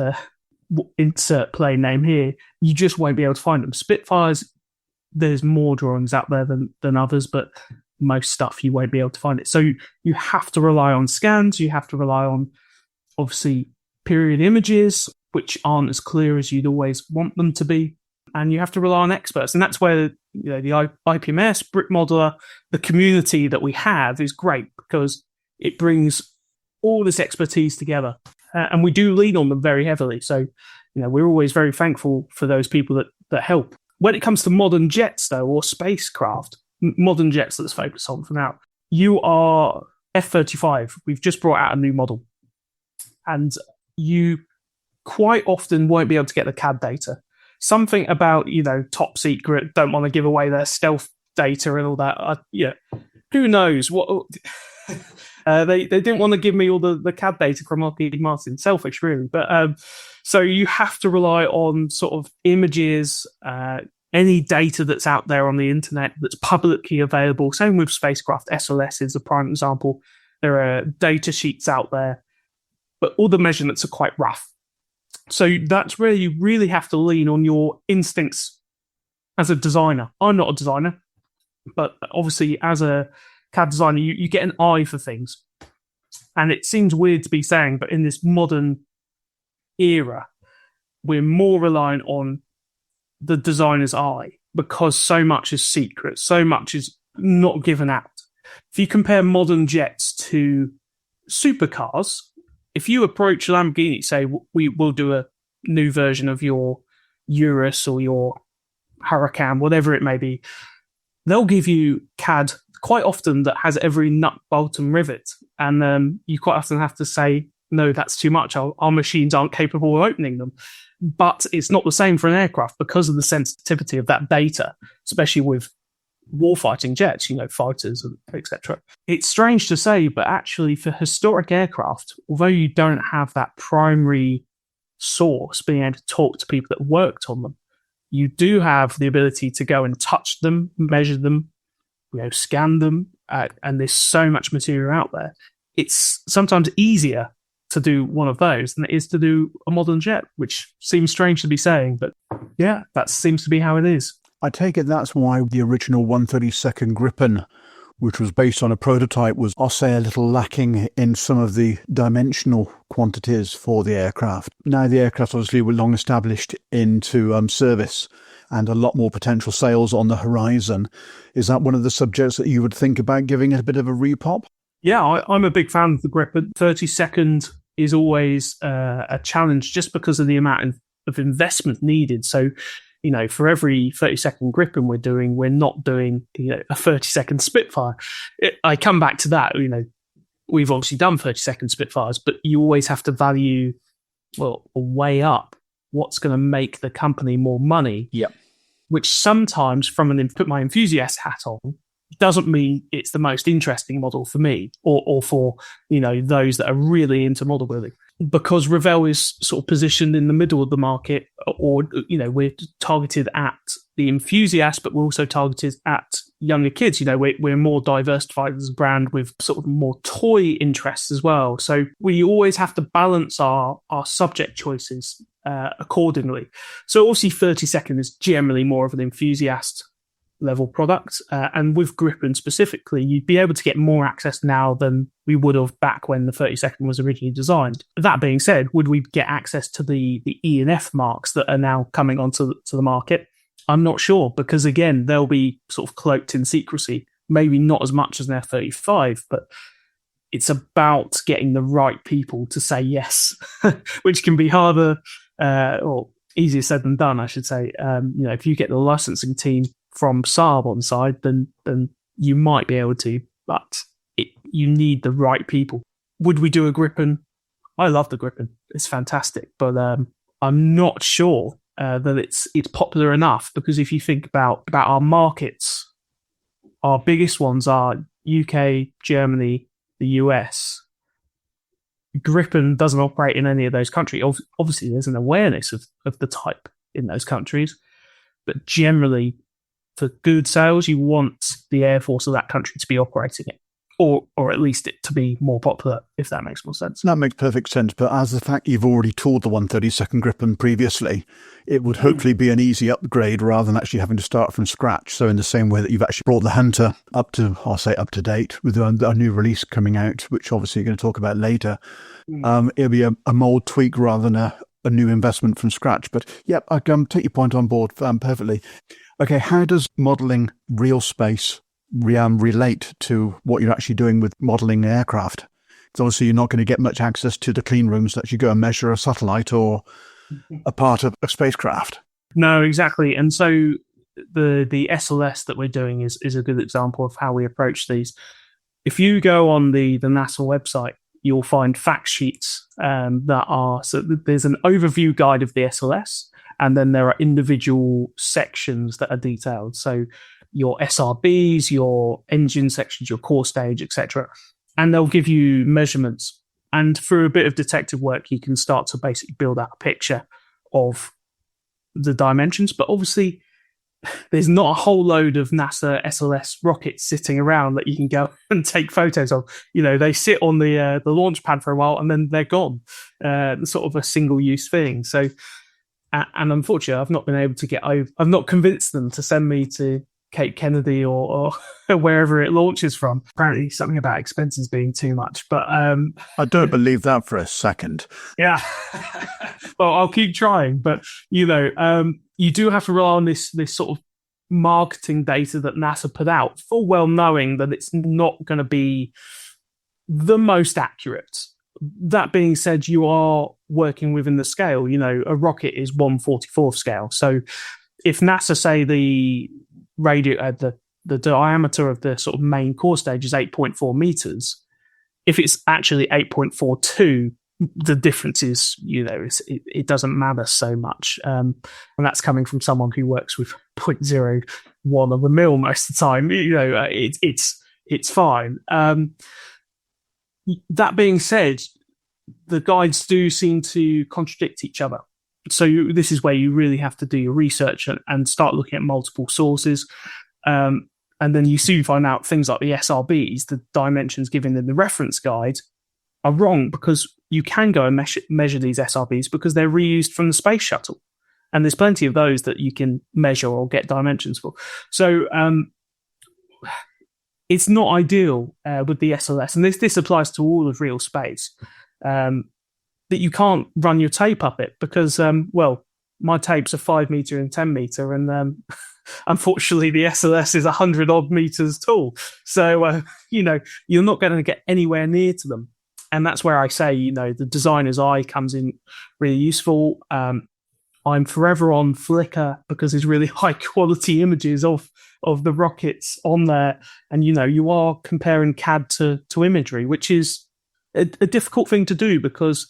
insert plane name here. You just won't be able to find them. Spitfires, there's more drawings out there than others, but most stuff you won't be able to find it. So you have to rely on scans, you have to rely on obviously period images, which aren't as clear as you'd always want them to be, and you have to rely on experts. And that's where the IPMS, Brick Modeler, the community that we have is great because it brings all this expertise together, and we do lean on them very heavily. So we're always very thankful for those people that help. When it comes to modern jets, though, or spacecraft, modern jets, let's focus on for now. You are F-35. We've just brought out a new model. And you quite often won't be able to get the CAD data. Something about, top secret, don't want to give away their stealth data and all that. Who knows? What they didn't want to give me all the CAD data from Lockheed Martin. Selfish, really. But so you have to rely on sort of images, any data that's out there on the internet that's publicly available. Same with spacecraft. SLS is a prime example. There are data sheets out there, but all the measurements are quite rough. So that's where you really have to lean on your instincts as a designer. I'm not a designer, but obviously as a CAD designer, you get an eye for things. And it seems weird to be saying, but in this modern era, we're more reliant on the designer's eye because so much is secret, so much is not given out. If you compare modern jets to supercars, if you approach Lamborghini, say, we will do a new version of your Urus or your Huracan, whatever it may be, they'll give you CAD quite often that has every nut, bolt and rivet. And you quite often have to say, no, that's too much. Our machines aren't capable of opening them. But it's not the same for an aircraft because of the sensitivity of that data, especially with warfighting jets, fighters, etc. It's strange to say, but actually for historic aircraft, although you don't have that primary source being able to talk to people that worked on them, you do have the ability to go and touch them, measure them, scan them, and there's so much material out there, it's sometimes easier to do one of those than it is to do a modern jet, which seems strange to be saying, but yeah, that seems to be how it is. I take it that's why the original 132nd Gripen, which was based on a prototype, was, I'll say, a little lacking in some of the dimensional quantities for the aircraft. Now the aircraft obviously were long established into service and a lot more potential sales on the horizon. Is that one of the subjects that you would think about giving it a bit of a repop? Yeah, I'm a big fan of the Gripen. 32nd is always a challenge just because of the amount of investment needed. So, for every 32nd Gripen we're not doing a 32nd Spitfire. I come back to that. We've obviously done 32nd Spitfires, but you always have to value, weigh up what's going to make the company more money. Yep. Which sometimes, put my enthusiast hat on, doesn't mean it's the most interesting model for me or for those that are really into model building, because Revell is sort of positioned in the middle of the market, or we're targeted at the enthusiast, but we're also targeted at younger kids. We're more diversified as a brand with sort of more toy interests as well, so we always have to balance our subject choices accordingly. So obviously 32nd is generally more of an enthusiast level product, and with Gripen specifically, you'd be able to get more access now than we would have back when the 32nd was originally designed. That being said, would we get access to the E and F marks that are now coming onto the market? I'm not sure, because again, they'll be sort of cloaked in secrecy, maybe not as much as an F-35, but it's about getting the right people to say yes, which can be harder or easier said than done, I should say. If you get the licensing team from Saab on side, then you might be able to, but you need the right people. Would we do a Gripen? I love the Gripen. It's fantastic, but I'm not sure that it's popular enough, because if you think about our markets, our biggest ones are UK, Germany, the US. Gripen doesn't operate in any of those countries. Obviously, there's an awareness of the type in those countries, but generally, for good sales, you want the Air Force of that country to be operating it, or at least it to be more popular, if that makes more sense. That makes perfect sense, but as the fact you've already toured the 132nd Gripen previously, it would hopefully be an easy upgrade rather than actually having to start from scratch. So in the same way that you've actually brought the Hunter up to date with a new release coming out, which obviously you're going to talk about later, it'll be a mold tweak rather than a new investment from scratch. But yeah, I take your point on board perfectly. Okay, how does modelling real space relate to what you're actually doing with modelling aircraft? Because obviously you're not going to get much access to the clean rooms that you go and measure a satellite or a part of a spacecraft. No, exactly. And so the SLS that we're doing is a good example of how we approach these. If you go on the NASA website, you'll find fact sheets so there's an overview guide of the SLS, and then there are individual sections that are detailed. So your SRBs, your engine sections, your core stage, etc. And they'll give you measurements. And through a bit of detective work, you can start to basically build out a picture of the dimensions. But obviously, there's not a whole load of NASA SLS rockets sitting around that you can go and take photos of. They sit on the launch pad for a while and then they're gone. Sort of a single-use thing. So, and unfortunately, I've not been able to get over. I've not convinced them to send me to Cape Kennedy or wherever it launches from. Apparently, something about expenses being too much. But I don't believe that for a second. Yeah. Well, I'll keep trying. But you do have to rely on this sort of marketing data that NASA put out, full well knowing that it's not going to be the most accurate. That being said, you are working within the scale. A rocket is 1/44th scale. So if NASA say the the diameter of the sort of main core stage is 8.4 meters, if it's actually 8.42, the difference is, it doesn't matter so much. And that's coming from someone who works with 0.01 of a mil most of the time. It's fine. That being said, the guides do seem to contradict each other. So this is where you really have to do your research and start looking at multiple sources. And then you soon find out things like the SRBs, the dimensions given in the reference guide, are wrong, because you can go and measure these SRBs because they're reused from the space shuttle. And there's plenty of those that you can measure or get dimensions for. So it's not ideal with the SLS. And this applies to all of real space, that you can't run your tape up it because, my tapes are 5 meter and 10 meter. And unfortunately, the SLS is 100 odd meters tall. So, you're not going to get anywhere near to them. And that's where I say, the designer's eye comes in really useful. I'm forever on Flickr because there's really high quality images of the rockets on there. And, you are comparing CAD to imagery, which is a difficult thing to do because,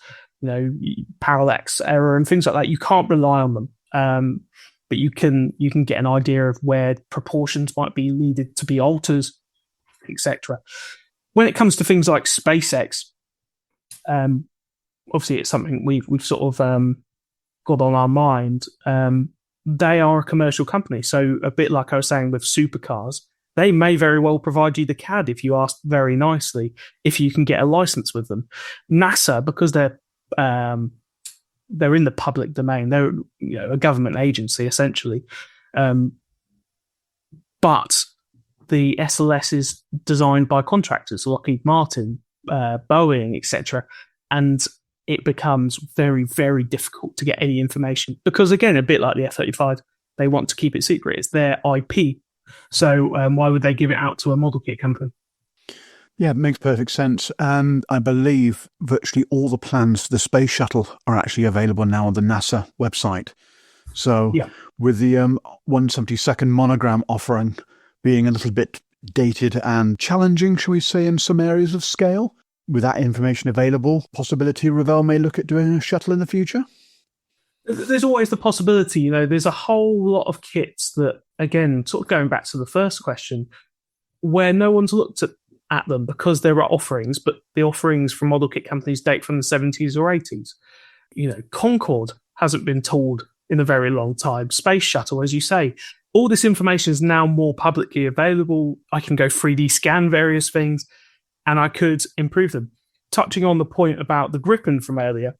parallax error and things like that, you can't rely on them. But you can get an idea of where proportions might be needed to be altered, etc. When it comes to things like SpaceX, obviously it's something we've sort of got on our mind. They are a commercial company, so a bit like I was saying with supercars, they may very well provide you the CAD if you ask very nicely, if you can get a license with them. NASA, because they're in the public domain, they're a government agency essentially, but the SLS is designed by contractors, Lockheed Martin, Boeing, etc., and it becomes very, very difficult to get any information because, again, a bit like the F-35, they want to keep it secret. It's their IP. So why would they give it out to a model kit company? Yeah, it makes perfect sense. And I believe virtually all the plans for the space shuttle are actually available now on the NASA website. So with the 172nd monogram offering being a little bit dated and challenging, shall we say, in some areas of scale, with that information available, possibility Revell may look at doing a shuttle in the future? There's always the possibility, there's a whole lot of kits that, again, sort of going back to the first question, where no one's looked at them because there are offerings, but the offerings from model kit companies date from the 70s or 80s. Concorde hasn't been tooled in a very long time. Space Shuttle, as you say, all this information is now more publicly available. I can go 3D scan various things, and I could improve them. Touching on the point about the Gripen from earlier,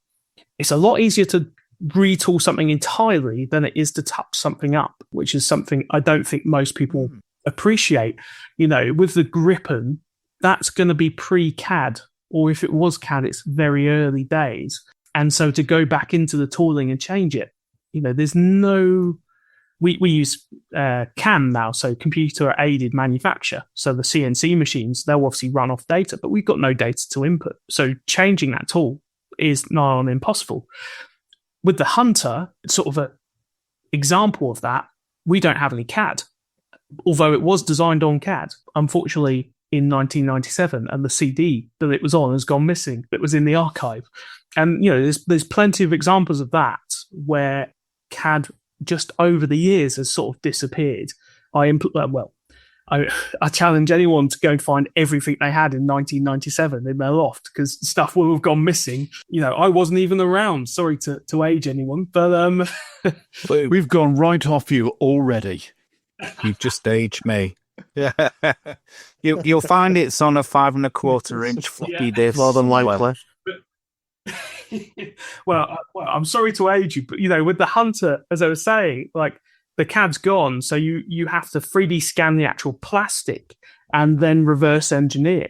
it's a lot easier to retool something entirely than it is to touch something up, which is something I don't think most people appreciate. With the Gripen, that's going to be pre-CAD, or if it was CAD, it's very early days. And so to go back into the tooling and change it, there's no... We use CAM now, so computer-aided manufacture. So the CNC machines, they'll obviously run off data, but we've got no data to input. So changing that tool is nigh on impossible. With the Hunter, it's sort of an example of that. We don't have any CAD, although it was designed on CAD. Unfortunately, in 1997, and the CD that it was on has gone missing. It was in the archive. And, there's plenty of examples of that where CAD just over the years has sort of disappeared. I challenge anyone to go and find everything they had in 1997 in their loft, because stuff will have gone missing. I wasn't even around. Sorry to age anyone, but we've gone right off you already. You've just aged me. Yeah, you'll find it's on a 5 1/4 inch floppy disk. More than likely. Well, I'm sorry to age you, but with the Hunter, as I was saying, like the CAD's gone, so you have to 3D scan the actual plastic and then reverse engineer.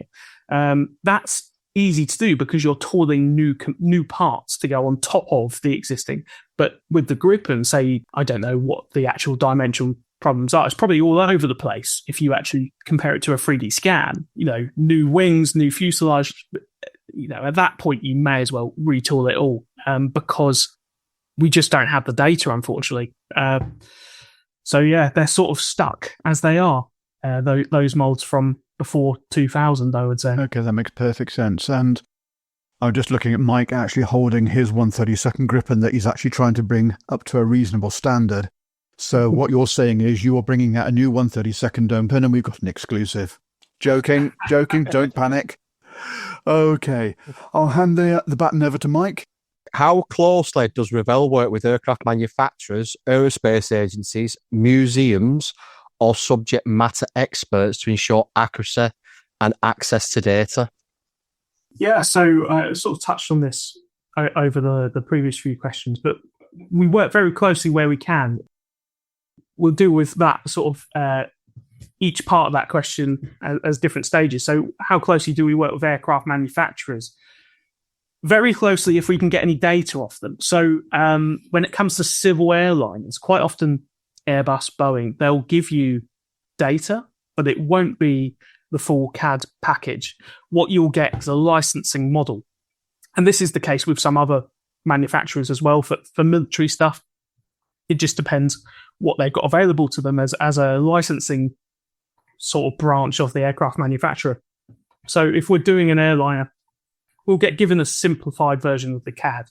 That's easy to do because you're tooling new parts to go on top of the existing. But with the Gripen, say, I don't know what the actual dimensional problems are. It's probably all over the place if you actually compare it to a 3D scan. New wings, new fuselage. At that point, you may as well retool it all because we just don't have the data, unfortunately. So, they're sort of stuck as they are, those molds from before 2000, I would say. Okay, that makes perfect sense. And I'm just looking at Mike actually holding his 132nd Gripen that he's actually trying to bring up to a reasonable standard. So what you're saying is you are bringing out a new 132nd dome pin and we've got an exclusive. Joking, don't panic. Okay, I'll hand the baton over to Mike. How closely does Revell work with aircraft manufacturers, aerospace agencies, museums, or subject matter experts to ensure accuracy and access to data? Yeah, so I sort of touched on this over the previous few questions, but we work very closely where we can. We'll deal with that sort of each part of that question as different stages. So how closely do we work with aircraft manufacturers? Very closely if we can get any data off them. So when it comes to civil airlines, quite often Airbus, Boeing, they'll give you data, but it won't be the full CAD package. What you'll get is a licensing model. And this is the case with some other manufacturers as well for military stuff. It just depends what they've got available to them as a licensing sort of branch of the aircraft manufacturer. So if we're doing an airliner, we'll get given a simplified version of the CAD,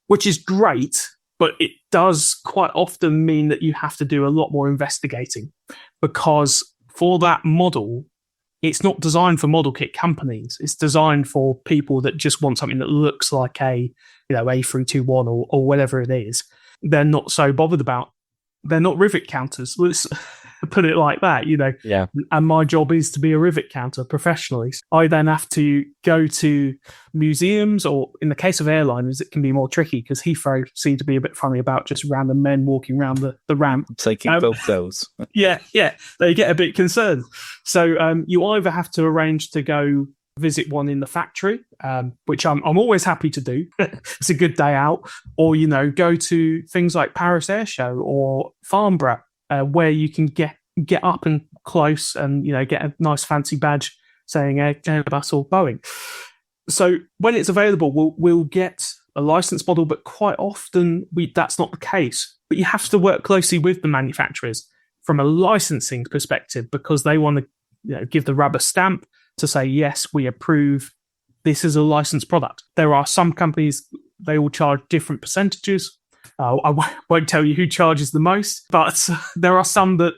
which is great, but it does quite often mean that you have to do a lot more investigating, because for that model, it's not designed for model kit companies. It's designed for people that just want something that looks like a A321 or whatever it is. They're not so bothered about. They're not rivet counters. Let's put it like that, Yeah. And my job is to be a rivet counter professionally. I then have to go to museums, or in the case of airliners, it can be more tricky because Heathrow seem to be a bit funny about just random men walking around the ramp. Taking photos. Yeah, they get a bit concerned. So you either have to arrange to go visit one in the factory, which I'm always happy to do. It's a good day out. Or, go to things like Paris Air Show or Farnborough, where you can get up and close and, get a nice fancy badge saying Airbus or Boeing. So when it's available, we'll get a license model, but quite often that's not the case. But you have to work closely with the manufacturers from a licensing perspective, because they want to give the rubber stamp to say, yes, we approve this is a licensed product. There are some companies, they will charge different percentages. I won't tell you who charges the most, but there are some that,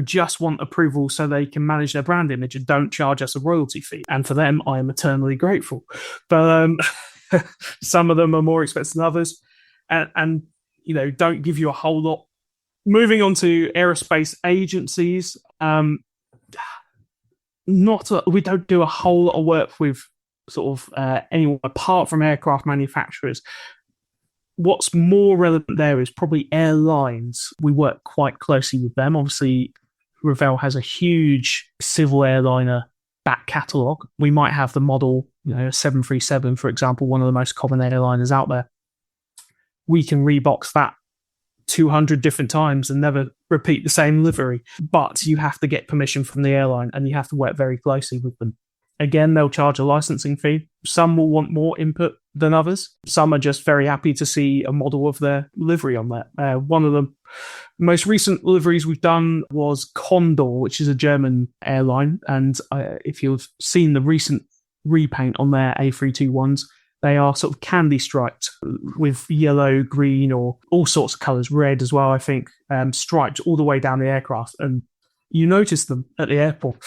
just want approval so they can manage their brand image and don't charge us a royalty fee. And for them, I am eternally grateful. But some of them are more expensive than others and don't give you a whole lot. Moving on to aerospace agencies, we don't do a whole lot of work with sort of anyone apart from aircraft manufacturers. What's more relevant there is probably airlines. We work quite closely with them. Obviously, Revell has a huge civil airliner back catalogue. We might have the model, a 737, for example, one of the most common airliners out there. We can rebox that 200 different times and never repeat the same livery. But you have to get permission from the airline and you have to work very closely with them. Again, they'll charge a licensing fee. Some will want more input than others. Some are just very happy to see a model of their livery on there. One of the most recent liveries we've done was Condor, which is a German airline. And if you've seen the recent repaint on their A321s, they are sort of candy striped with yellow, green, or all sorts of colours, red as well, I think, striped all the way down the aircraft. And you notice them at the airport.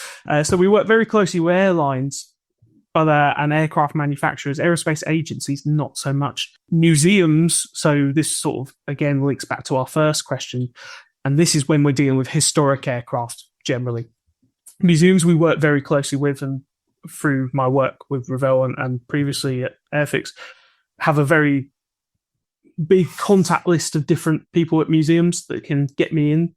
So we work very closely with airlines and aircraft manufacturers, aerospace agencies, not so much. Museums, so this sort of, again, links back to our first question. And this is when we're dealing with historic aircraft, generally. Museums we work very closely with, and through my work with Revell and previously at Airfix, have a very big contact list of different people at museums that can get me in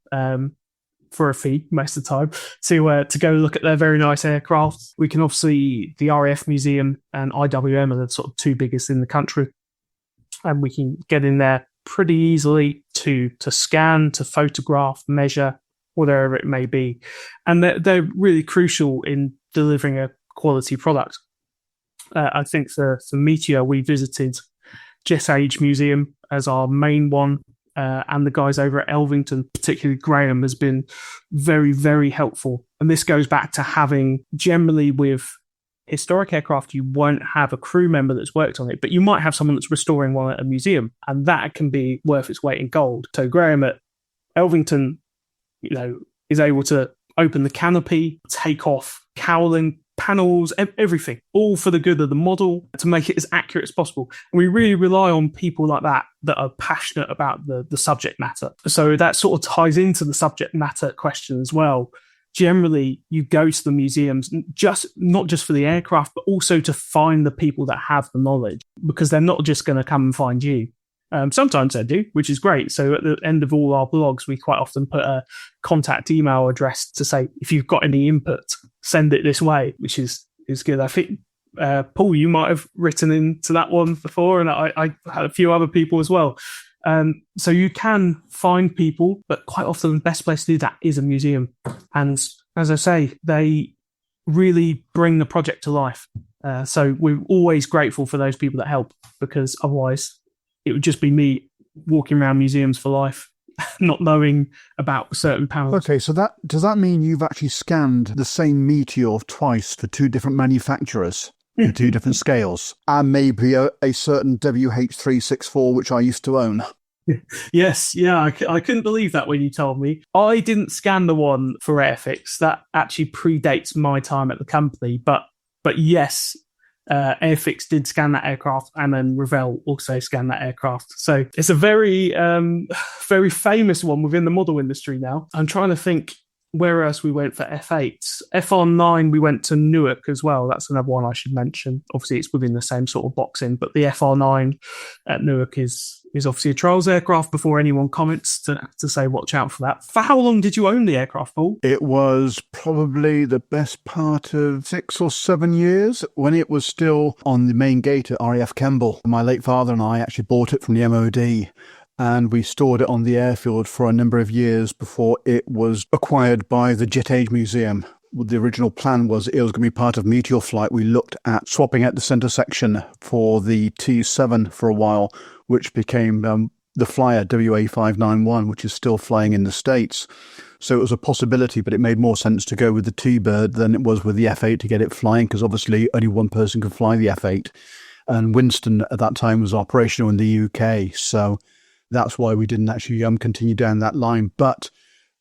for a fee most of the time to go look at their very nice aircraft. We can obviously, the RAF Museum and IWM are the sort of two biggest in the country, and we can get in there pretty easily to scan, to photograph, measure, whatever it may be. And they're really crucial in delivering a quality product. I think for Meteor, we visited Jet Age Museum as our main one, and the guys over at Elvington, particularly Graham, has been very, very helpful. And this goes back to having, generally with historic aircraft, you won't have a crew member that's worked on it, but you might have someone that's restoring one at a museum, and that can be worth its weight in gold. So Graham at Elvington, is able to open the canopy, take off cowling, panels, everything, all for the good of the model to make it as accurate as possible. And we really rely on people like that are passionate about the subject matter. So that sort of ties into the subject matter question as well. Generally, you go to the museums not just for the aircraft, but also to find the people that have the knowledge, because they're not just going to come and find you. Sometimes they do, which is great. So at the end of all our blogs, we quite often put a contact email address to say, if you've got any input, send it this way, which is good. I think, Paul, you might have written into that one before, and I had a few other people as well. So you can find people, but quite often the best place to do that is a museum. And as I say, they really bring the project to life. So we're always grateful for those people that help, because otherwise it would just be me walking around museums for life, not knowing about certain panels. Okay, so does that mean you've actually scanned the same Meteor twice for two different manufacturers? In two different scales, and maybe a certain WH364, which I used to own. Yes, yeah, I couldn't believe that when you told me. I didn't scan the one for Airfix. That actually predates my time at the company. But yes, Airfix did scan that aircraft, and then Revell also scanned that aircraft. So it's a very, very famous one within the model industry now. I'm trying to think where else we went for F8s. FR9, we went to Newark as well. That's another one I should mention. Obviously, it's within the same sort of boxing, but the FR9 at Newark is obviously a trials aircraft before anyone comments to say watch out for that. For how long did you own the aircraft, Paul? It was probably the best part of 6 or 7 years when it was still on the main gate at RAF Kemble. My late father and I actually bought it from the MOD. And we stored it on the airfield for a number of years before it was acquired by the Jet Age Museum. The original plan was it was going to be part of Meteor Flight. We looked at swapping out the centre section for the T7 for a while, which became the Flyer WA591, which is still flying in the States. So it was a possibility, but it made more sense to go with the T-Bird than it was with the F8 to get it flying, because obviously only one person could fly the F8. And Winston at that time was operational in the UK, so that's why we didn't actually continue down that line. But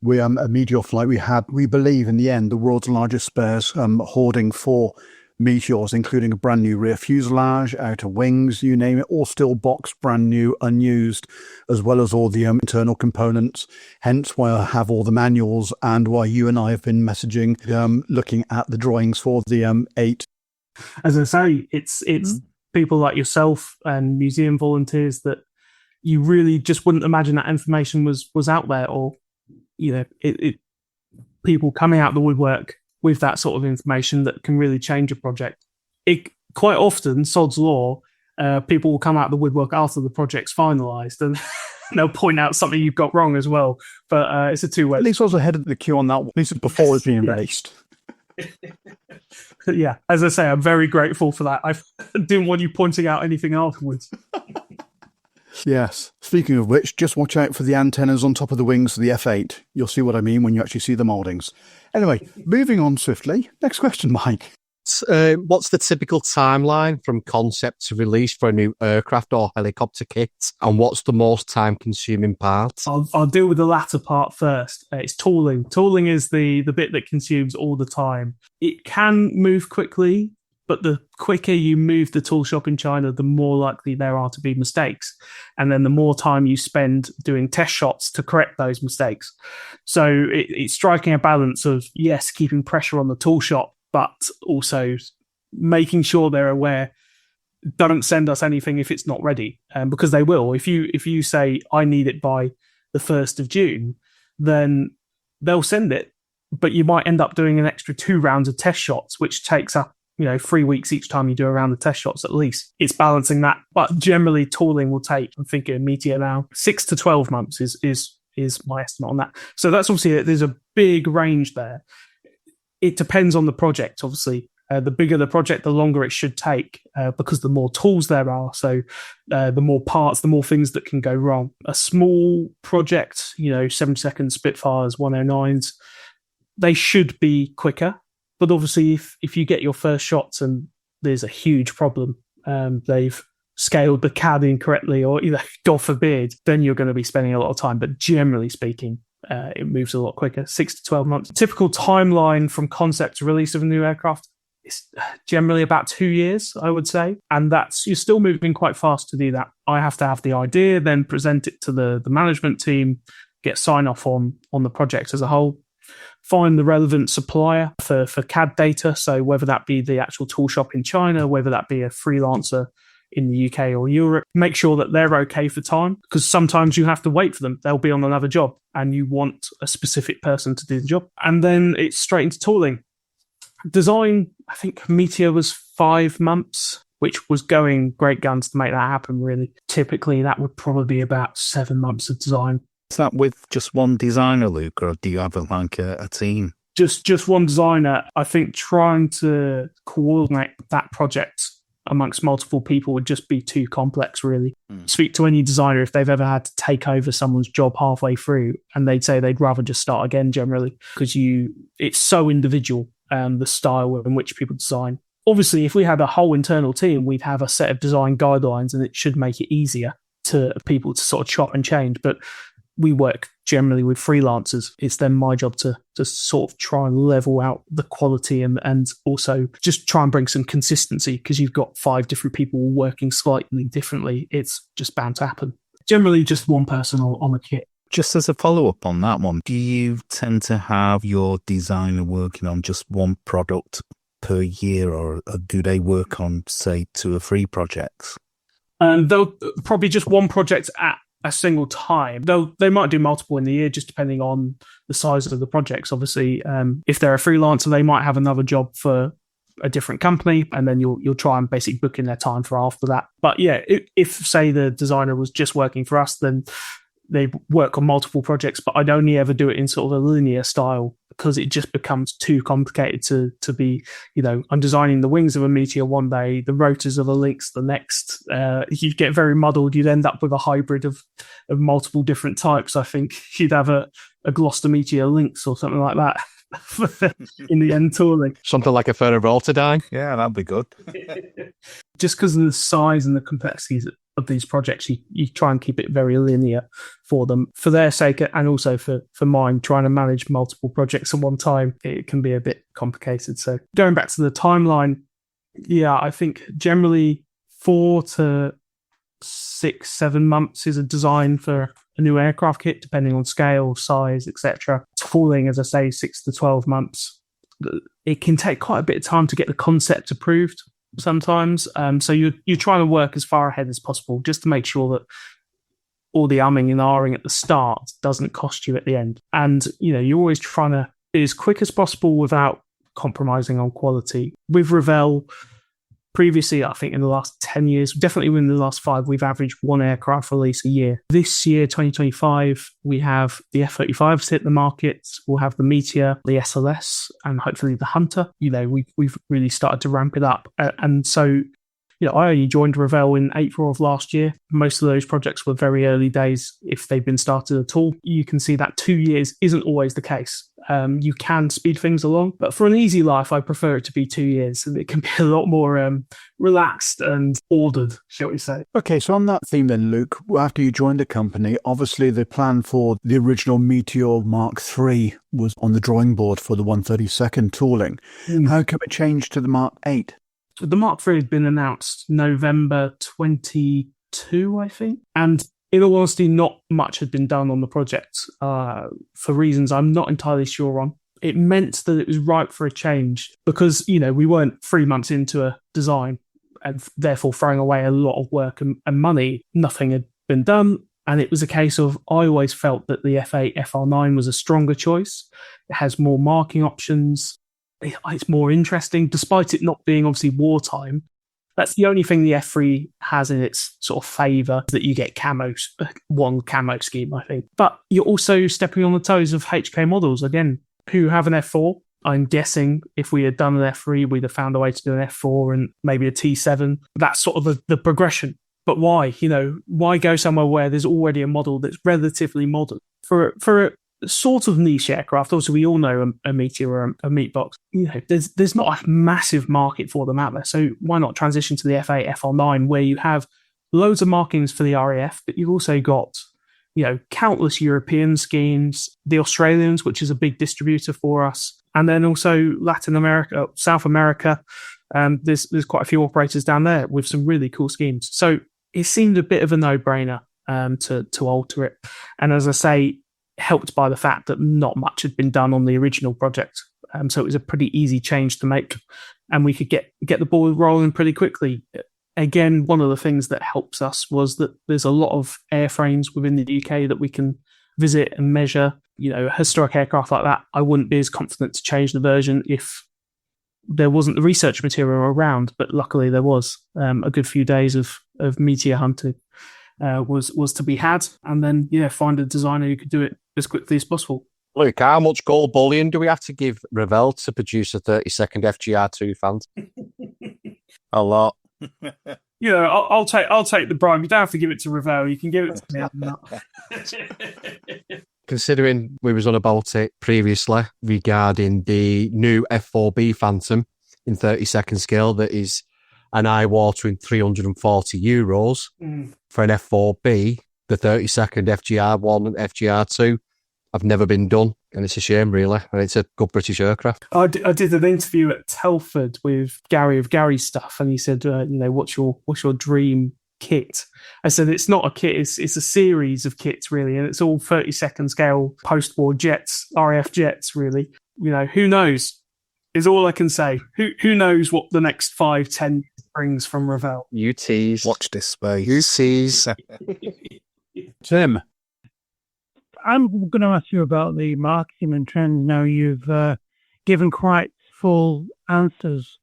we at Meteor Flight, we believe in the end, the world's largest spares hoarding for Meteors, including a brand new rear fuselage, outer wings, you name it, all still boxed, brand new, unused, as well as all the internal components. Hence why I have all the manuals, and why you and I have been messaging, looking at the drawings for the 8. As I say, it's people like yourself and museum volunteers that you really just wouldn't imagine that information was out there, or people coming out the woodwork with that sort of information that can really change a project. It quite often, sod's law, people will come out the woodwork after the project's finalised, and they'll point out something you've got wrong as well. But it's a two-way. At least I was ahead of the queue on that one. At least before it's being released. Yeah, as I say, I'm very grateful for that. I didn't want you pointing out anything afterwards. Yes. Speaking of which, just watch out for the antennas on top of the wings of the F8. You'll see what I mean when you actually see the mouldings. Anyway, moving on swiftly. Next question, Mike. What's the typical timeline from concept to release for a new aircraft or helicopter kit? And what's the most time-consuming part? I'll deal with the latter part first. It's tooling. Tooling is the bit that consumes all the time. It can move quickly, but the quicker you move the tool shop in China, the more likely there are to be mistakes. And then the more time you spend doing test shots to correct those mistakes. So it's striking a balance of, yes, keeping pressure on the tool shop, but also making sure they're aware, don't send us anything if it's not ready. Because they will. If you say, I need it by the 1st of June, then they'll send it. But you might end up doing an extra 2 rounds of test shots, which takes up 3 weeks each time you do a round of test shots at least. It's balancing that. But generally, tooling will take, I'm thinking of Meteor now, 6 to 12 months is my estimate on that. So that's obviously, there's a big range there. It depends on the project, obviously. The bigger the project, the longer it should take, because the more tools there are. So the more parts, the more things that can go wrong. A small project, 7-second Spitfires, 109s, they should be quicker. But obviously, if you get your first shots and there's a huge problem, they've scaled the CAD incorrectly, or God forbid, then you're going to be spending a lot of time. But generally speaking, it moves a lot quicker, 6 to 12 months. Typical timeline from concept to release of a new aircraft, it's generally about 2 years, I would say. And you're still moving quite fast to do that. I have to have the idea, then present it to the management team, get sign off on the project as a whole, find the relevant supplier for CAD data. So whether that be the actual tool shop in China, whether that be a freelancer in the UK or Europe, make sure that they're okay for time, because sometimes you have to wait for them. They'll be on another job and you want a specific person to do the job. And then it's straight into tooling. Design, I think Meteor was 5 months, which was going great guns to make that happen, really. Typically, that would probably be about 7 months of design. Is that with just one designer, Luke, or do you have a team? Just one designer. I think trying to coordinate that project amongst multiple people would just be too complex, really. Speak to any designer if they've ever had to take over someone's job halfway through, and they'd say they'd rather just start again, generally, because it's so individual, the style in which people design. Obviously, if we had a whole internal team, we'd have a set of design guidelines, and it should make it easier to people to sort of chop and change. But we work generally with freelancers. It's then my job to sort of try and level out the quality and also just try and bring some consistency, because you've got 5 different people working slightly differently. It's just bound to happen. Generally, just one person on the kit. Just as a follow-up on that one, do you tend to have your designer working on just one product per year, or do they work on, say, 2 or 3 projects? They'll probably just one project at a single time. Though they might do multiple in the year, just depending on the size of the projects. Obviously, if they're a freelancer, they might have another job for a different company, and then you'll try and basically book in their time for after that. But yeah, if say the designer was just working for us, then they work on multiple projects, but I'd only ever do it in sort of a linear style, because it just becomes too complicated to be, I'm designing the wings of a Meteor one day, the rotors of a Lynx the next. You get very muddled. You'd end up with a hybrid of multiple different types. I think you'd have a Gloster Meteor Lynx or something like that in the end tooling. Something like a Revell today. Yeah, that'd be good. Just because of the size and the complexities of these projects, you try and keep it very linear for them, for their sake, and also for mine. Trying to manage multiple projects at one time, it can be a bit complicated. So going back to the timeline, yeah, I think generally 4 to 6, 7 months is a design for a new aircraft kit, depending on scale, size, etc. Tooling, as I say, 6 to 12 months. It can take quite a bit of time to get the concept approved sometimes. So you're trying to work as far ahead as possible, just to make sure that all the umming and ahhing at the start doesn't cost you at the end. And, you're always trying to be as quick as possible without compromising on quality. With Revell, previously, I think in the last 10 years, definitely within the last 5, we've averaged 1 aircraft release a year. This year, 2025, we have the F-35s hit the market. We'll have the Meteor, the SLS, and hopefully the Hunter. We've really started to ramp it up. And so, I only joined Revell in April of last year. Most of those projects were very early days, if they've been started at all. You can see that 2 years isn't always the case. You can speed things along, but for an easy life, I prefer it to be 2 years. And it can be a lot more relaxed and ordered, shall we say. Okay, so on that theme then, Luke, after you joined the company, obviously the plan for the original Meteor Mark III was on the drawing board for the 132nd tooling. How come it changed to the Mark 8? The Mark III had been announced November 22, I think. And in all honesty, not much had been done on the project for reasons I'm not entirely sure on. It meant that it was ripe for a change because, we weren't 3 months into a design and therefore throwing away a lot of work and money. Nothing had been done. And it was a case of, I always felt that the F8 FR9 was a stronger choice. It has more marking options. It's more interesting, despite it not being obviously wartime. That's the only thing the F3 has in its sort of favour, that you get one camo scheme, I think. But you're also stepping on the toes of HK models, again, who have an F4. I'm guessing if we had done an F3, we'd have found a way to do an F4 and maybe a T7. That's sort of the progression. But why? Why go somewhere where there's already a model that's relatively modern? For a sort of niche aircraft, also we all know a Meteor or a meat box, there's not a massive market for them out there, so why not transition to the F8 FR9, where you have loads of markings for the RAF, but you've also got countless European schemes, the Australians, which is a big distributor for us, And then also Latin America, South America, there's quite a few operators down there with some really cool schemes. So it seemed a bit of a no-brainer to alter it. And as I say, helped by the fact that not much had been done on the original project. So it was a pretty easy change to make, and we could get the ball rolling pretty quickly. Again, one of the things that helps us was that there's a lot of airframes within the UK that we can visit and measure. You know, historic aircraft like that, I wouldn't be as confident to change the version if there wasn't the research material around, but luckily there was. A good few days of meteor hunting was to be had, and then find a designer who could do it as quickly as possible. Luke, how much gold bullion do we have to give Revell to produce a 30-second FGR2 Phantom? A lot. I'll take the bribe. You don't have to give it to Revell. You can give it to me. Considering we was on about it previously regarding the new F4B Phantom in 30-second scale, that is an eye-watering €340 for an F4B, the 30-second FGR1 and FGR2 have never been done, and it's a shame, really. And it's a good British aircraft. I did an interview at Telford with Gary of Gary's Stuff, and he said, what's your dream kit? I said, it's not a kit, it's a series of kits, really, and it's all 30-second scale post-war jets, RAF jets, really. Who knows? Is all I can say. Who knows what the next 5-10 brings from Revell? You tease. Watch this space. You tease. Tim. I'm going to ask you about the marketing and trends now. You've given quite full answers.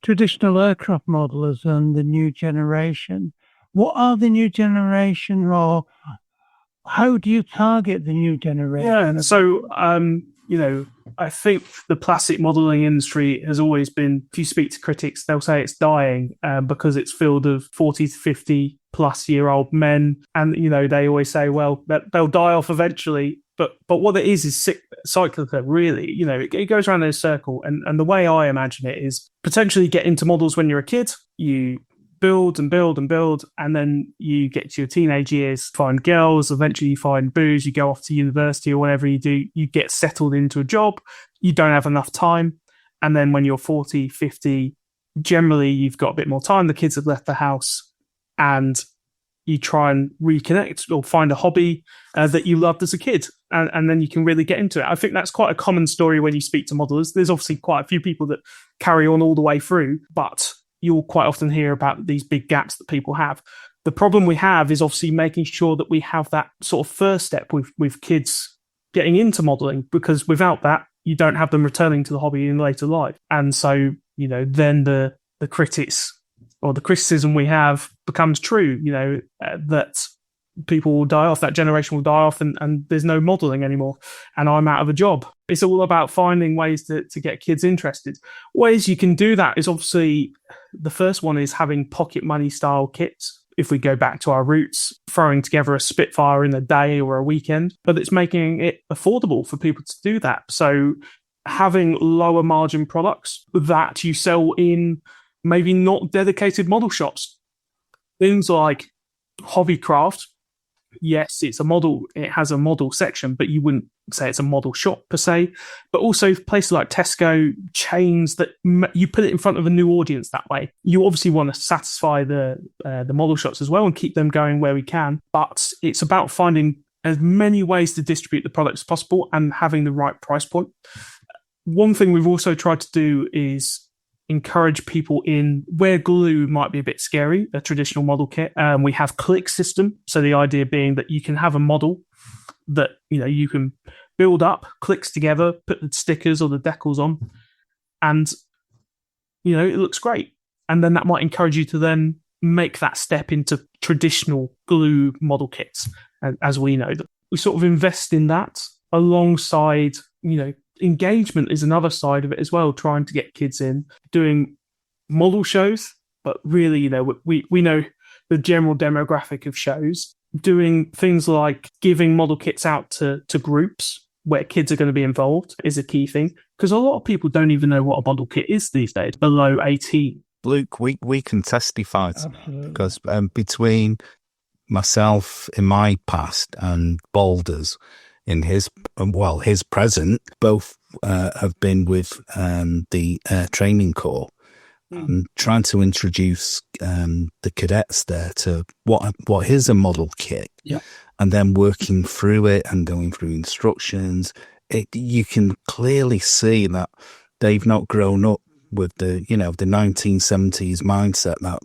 Traditional aircraft modelers and the new generation. What are the new generation, or how do you target the new generation? Yeah, so, I think the plastic modelling industry has always been, if you speak to critics, they'll say it's dying because it's filled of 40 to 50 plus year old men. And, they always say, well, they'll die off eventually. But what it is cyclical, really. It goes around in a circle. And the way I imagine it is potentially get into models when you're a kid. You build and build and build, and then you get to your teenage years, find girls, eventually you find booze, you go off to university or whatever you do, you get settled into a job, you don't have enough time, and then when you're 40, 50, generally you've got a bit more time, the kids have left the house, and you try and reconnect or find a hobby that you loved as a kid, and then you can really get into it. I think that's quite a common story when you speak to modelers. There's obviously quite a few people that carry on all the way through, but you'll quite often hear about these big gaps that people have. The problem we have is obviously making sure that we have that sort of first step with kids getting into modelling, because without that, you don't have them returning to the hobby in later life. And so, then the critics or the criticism we have becomes true, that people will die off, that generation will die off, and there's no modelling anymore, and I'm out of a job. It's all about finding ways to get kids interested. Ways you can do that is obviously, the first one is having pocket money style kits. If we go back to our roots, throwing together a Spitfire in a day or a weekend, but it's making it affordable for people to do that. So having lower margin products that you sell in maybe not dedicated model shops. Things like Hobbycraft, yes, it's a model, it has a model section, but you wouldn't say it's a model shop per se. But also places like Tesco, chains that you put it in front of a new audience that way. You obviously want to satisfy the model shops as well and keep them going where we can. But it's about finding as many ways to distribute the product as possible and having the right price point. One thing we've also tried to do is encourage people in where glue might be a bit scary, a traditional model kit. We have click system. So the idea being that you can have a model that, you can build up, clicks together, put the stickers or the decals on, and, it looks great. And then that might encourage you to then make that step into traditional glue model kits, as we know. We sort of invest in that alongside, engagement is another side of it as well, trying to get kids in, doing model shows, but really, we know the general demographic of shows, doing things like giving model kits out to groups where kids are going to be involved is a key thing, because a lot of people don't even know what a model kit is these days, below 18. Luke, we can testify because between myself in my past and Boulders his present, both have been with the training corps. Trying to introduce the cadets there to what is a model kit, and then working through it and going through instructions. You can clearly see that they've not grown up with the 1970s mindset that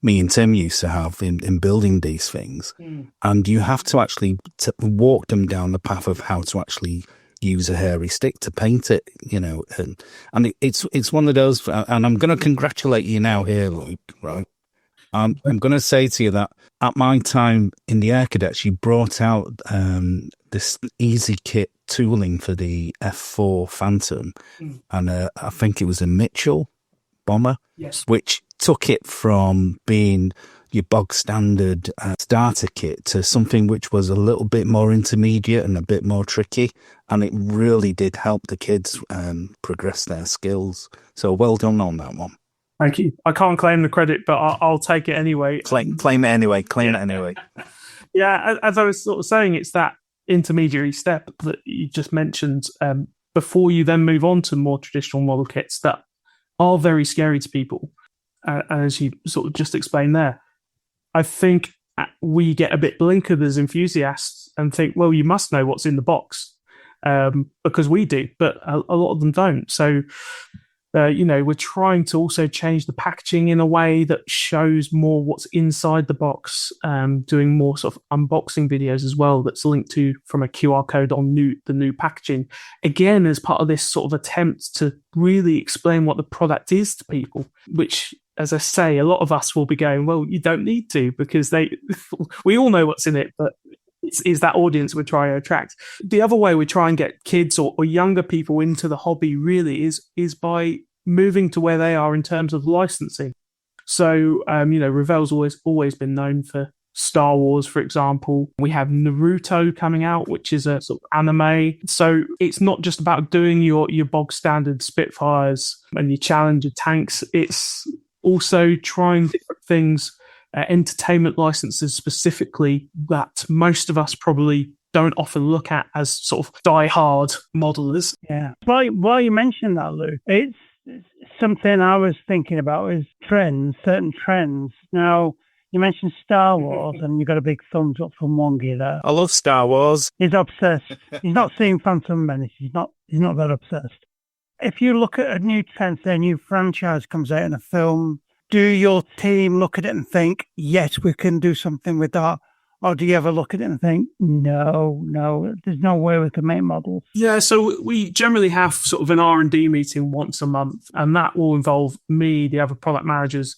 me and Tim used to have in building these things. And you have to actually walk them down the path of how to actually use a hairy stick to paint it, and it's one of those, and I'm going to congratulate you now here, Luke, right? I'm going to say to you that at my time in the Air Cadets, you brought out this easy kit tooling for the F4 Phantom, and I think it was a Mitchell bomber, which took it from being your bog standard starter kit to something which was a little bit more intermediate and a bit more tricky, and it really did help the kids progress their skills. So well done on that one. Thank you. I can't claim the credit, but I'll take it anyway. Claim it anyway. Claim it anyway. Yeah, as I was sort of saying, it's that intermediary step that you just mentioned before you then move on to more traditional model kits that are very scary to people, as you sort of just explained there. I think we get a bit blinkered as enthusiasts and think, well, you must know what's in the box, because we do, but a lot of them don't. So, we're trying to also change the packaging in a way that shows more what's inside the box, doing more sort of unboxing videos as well that's linked to from a QR code on the new packaging. Again, as part of this sort of attempt to really explain what the product is to people, which, as I say, a lot of us will be going, well, you don't need to, because we all know what's in it, but it's that audience we're trying to attract. The other way we try and get kids or younger people into the hobby really is by moving to where they are in terms of licensing. So, Revell's always been known for Star Wars, for example. We have Naruto coming out, which is a sort of anime. So it's not just about doing your bog standard Spitfires and your Challenger tanks. It's also trying different things, entertainment licenses specifically, that most of us probably don't often look at as sort of die-hard modelers. Yeah. While you mentioned that, Luke, it's something I was thinking about is certain trends. Now, you mentioned Star Wars, and you got a big thumbs up from Wongy there. I love Star Wars. He's obsessed. He's not seeing Phantom Menace. He's not that obsessed. If you look at a new trend, say a new franchise comes out in a film, do your team look at it and think, yes, we can do something with that? Or do you ever look at it and think, no, there's no way we can make models? Yeah, so we generally have sort of an R&D meeting once a month, and that will involve me, the other product managers,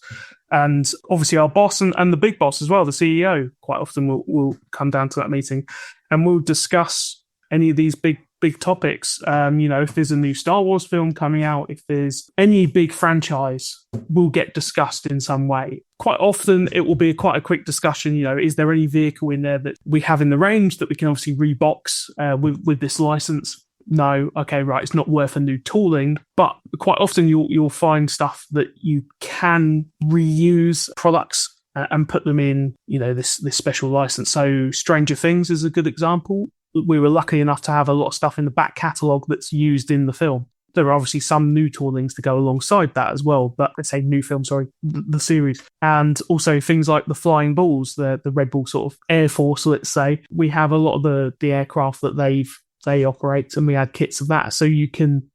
and obviously our boss and the big boss as well, the CEO, quite often will come down to that meeting, and we'll discuss any of these big topics. If there's a new Star Wars film coming out, if there's any big franchise, will get discussed in some way. Quite often it will be quite a quick discussion. Is there any vehicle in there that we have in the range that we can obviously rebox with this license? No. Okay, right. It's not worth a new tooling, but quite often you'll find stuff that you can reuse products and put them in, this special license. So Stranger Things is a good example. We were lucky enough to have a lot of stuff in the back catalogue that's used in the film. There are obviously some new toolings to go alongside that as well, but let's say new film, the series. And also things like the flying balls, the Red Bull sort of Air Force, let's say. We have a lot of the aircraft that they operate, and we had kits of that. So you can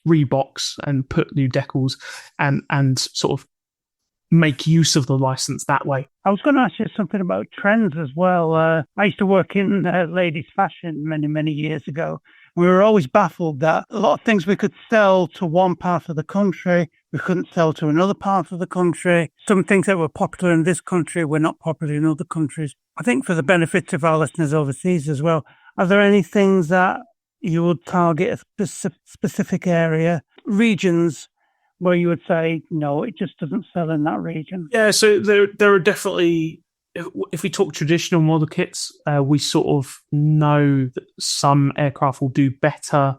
rebox and put new decals and sort of make use of the license that way. I was going to ask you something about trends as well. I used to work in ladies' fashion many, many years ago. We were always baffled that a lot of things we could sell to one part of the country, we couldn't sell to another part of the country. Some things that were popular in this country were not popular in other countries. I think for the benefit of our listeners overseas as well, are there any things that you would target a specific area, regions, where you would say, no, it just doesn't sell in that region? Yeah, so there are definitely, if we talk traditional model kits, we sort of know that some aircraft will do better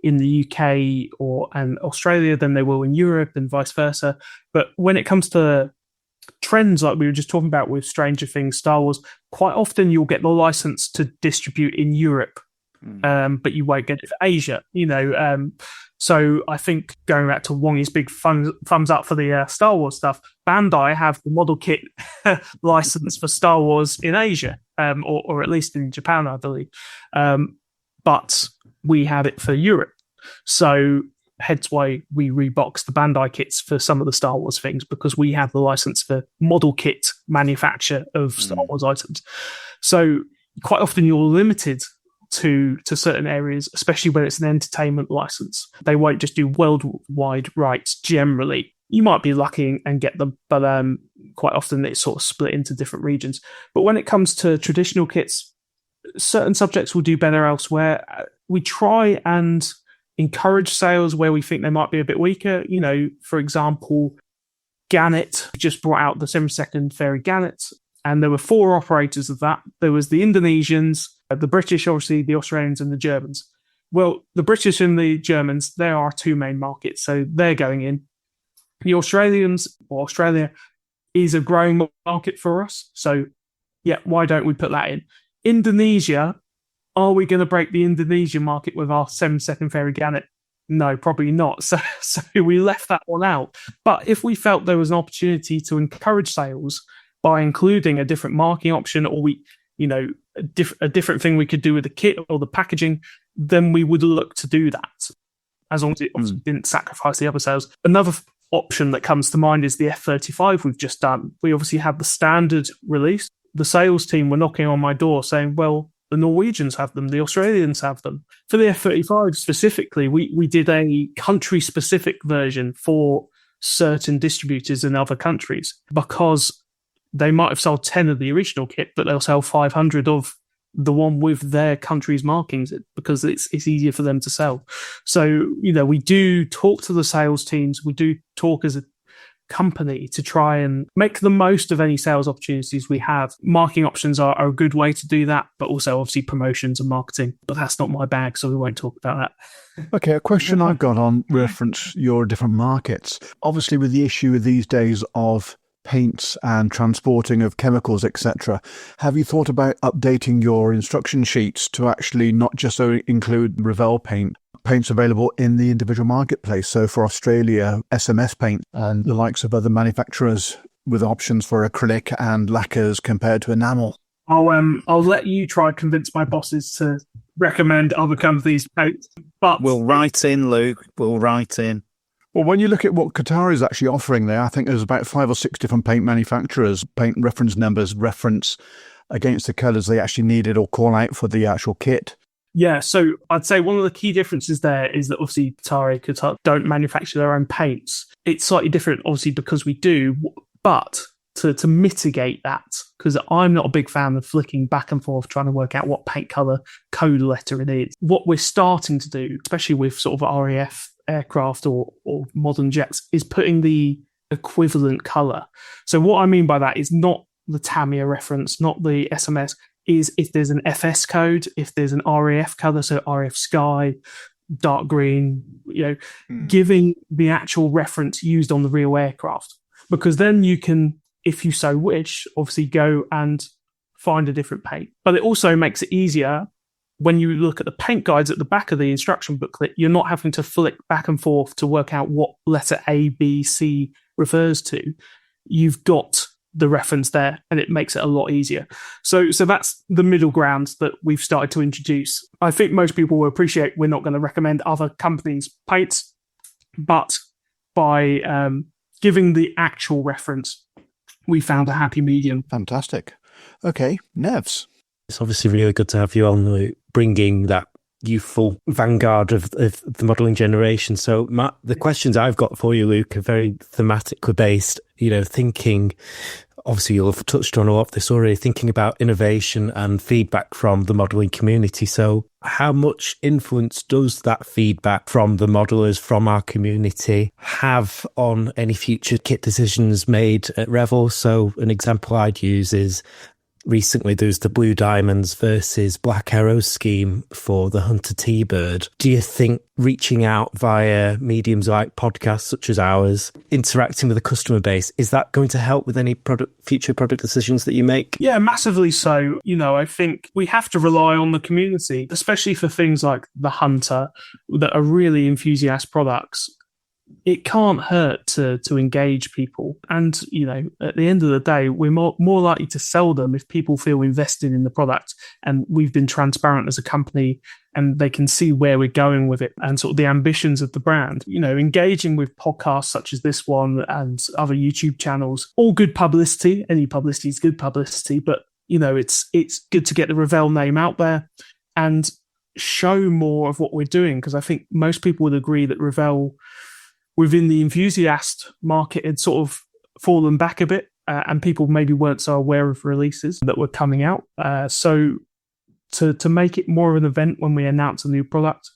in the UK and Australia than they will in Europe and vice versa. But when it comes to trends like we were just talking about with Stranger Things, Star Wars, quite often you'll get the license to distribute in Europe but you won't get it for Asia, So I think going back to Wongy's big thumbs up for the Star Wars stuff, Bandai have the model kit license for Star Wars in Asia, or at least in Japan, I believe. But we have it for Europe. So hence why we rebox the Bandai kits for some of the Star Wars things, because we have the license for model kit manufacture of Star Wars items. So quite often you're limited to certain areas, especially when it's an entertainment license. They won't just do worldwide rights generally. You might be lucky and get them, but quite often it's sort of split into different regions. But when it comes to traditional kits, certain subjects will do better elsewhere. We try and encourage sales where we think they might be a bit weaker. For example, Gannet just brought out the 7-second fairy Gannet, and there were 4 operators of that. There was the Indonesians, the British, obviously, the Australians, and the Germans. Well, the British and the Germans, there are 2 main markets, so they're going in. The Australians, or Australia, is a growing market for us. So, yeah, why don't we put that in? Indonesia, are we going to break the Indonesian market with our 7-second fairy Gannet? No, probably not. So we left that one out. But if we felt there was an opportunity to encourage sales by including a different marking option, or a different thing we could do with the kit or the packaging, then we would look to do that, as long as it obviously didn't sacrifice the other sales. Another option that comes to mind is the F-35 we've just done. We obviously had the standard release. The sales team were knocking on my door saying, well, the Norwegians have them, the Australians have them. For the F-35 specifically, we did a country-specific version for certain distributors in other countries, because they might have sold 10 of the original kit, but they'll sell 500 of the one with their country's markings, because it's easier for them to sell. So, we do talk to the sales teams. We do talk as a company to try and make the most of any sales opportunities we have. Marking options are a good way to do that, but also obviously promotions and marketing. But that's not my bag, so we won't talk about that. Okay, a question I've got on reference your different markets. Obviously, with the issue these days of paints and transporting of chemicals, etc., have you thought about updating your instruction sheets to actually not just include Revell paints available in the individual marketplace? So for Australia, SMS paint and the likes of other manufacturers with options for acrylic and lacquers compared to enamel. I'll let you try and convince my bosses to recommend other companies' paints. But we'll write in, Luke. We'll write in. Well, when you look at what Qatar is actually offering there, I think there's about 5 or 6 different paint manufacturers, paint reference numbers, reference against the colours they actually needed or call out for the actual kit. Yeah, so I'd say one of the key differences there is that obviously Qatar don't manufacture their own paints. It's slightly different, obviously, because we do, but to mitigate that, because I'm not a big fan of flicking back and forth trying to work out what paint colour code letter it is. What we're starting to do, especially with sort of RAF aircraft or modern jets, is putting the equivalent colour. So what I mean by that is not the Tamiya reference, not the SMS, is if there's an FS code, if there's an RAF colour, so RAF sky, dark green, giving the actual reference used on the real aircraft. Because then you can, if you so wish, obviously go and find a different paint. But it also makes it easier when you look at the paint guides at the back of the instruction booklet. You're not having to flick back and forth to work out what letter A, B, C refers to. You've got the reference there, and it makes it a lot easier. So that's the middle ground that we've started to introduce. I think most people will appreciate we're not going to recommend other companies' paints, but by giving the actual reference, we found a happy medium. Fantastic. Okay, Nevs. It's obviously really good to have you on, Luke, bringing that youthful vanguard of the modelling generation. So the questions I've got for you, Luke, are very thematically based, thinking, obviously you'll have touched on a lot of this already, thinking about innovation and feedback from the modelling community. So how much influence does that feedback from the modellers, from our community, have on any future kit decisions made at Revell? So an example I'd use is, recently there was the Blue Diamonds versus Black Arrow scheme for the Hunter T-Bird. Do you think reaching out via mediums like podcasts such as ours, interacting with the customer base, is that going to help with any future product decisions that you make? Yeah, massively so. I think we have to rely on the community, especially for things like the Hunter that are really enthusiast products. It can't hurt to engage people. And, at the end of the day, we're more likely to sell them if people feel invested in the product and we've been transparent as a company and they can see where we're going with it and sort of the ambitions of the brand. Engaging with podcasts such as this one and other YouTube channels, all good publicity. Any publicity is good publicity, but, it's good to get the Revell name out there and show more of what we're doing, because I think most people would agree that Revell within the enthusiast market had sort of fallen back a bit, and people maybe weren't so aware of releases that were coming out. So to make it more of an event when we announce a new product.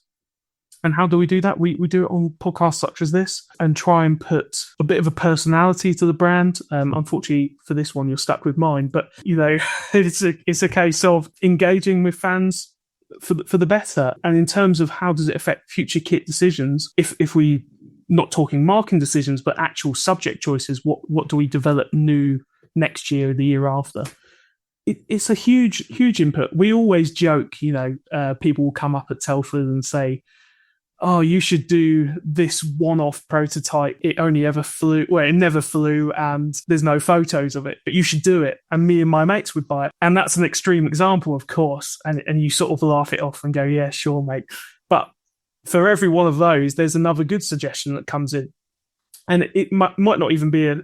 And how do we do that? We do it on podcasts such as this and try and put a bit of a personality to the brand. Unfortunately for this one, you're stuck with mine, but it's a case of engaging with fans for the better. And in terms of how does it affect future kit decisions, if we not talking marketing decisions, but actual subject choices, what do we develop new next year, the year after? It's a huge input. We always joke, people will come up at Telford and say, oh, you should do this one-off prototype. It only ever flew. Well, it never flew and there's no photos of it, but you should do it. And me and my mates would buy it. And that's an extreme example, of course. And you sort of laugh it off and go, yeah, sure, mate. But for every one of those, there's another good suggestion that comes in. And it might not even be a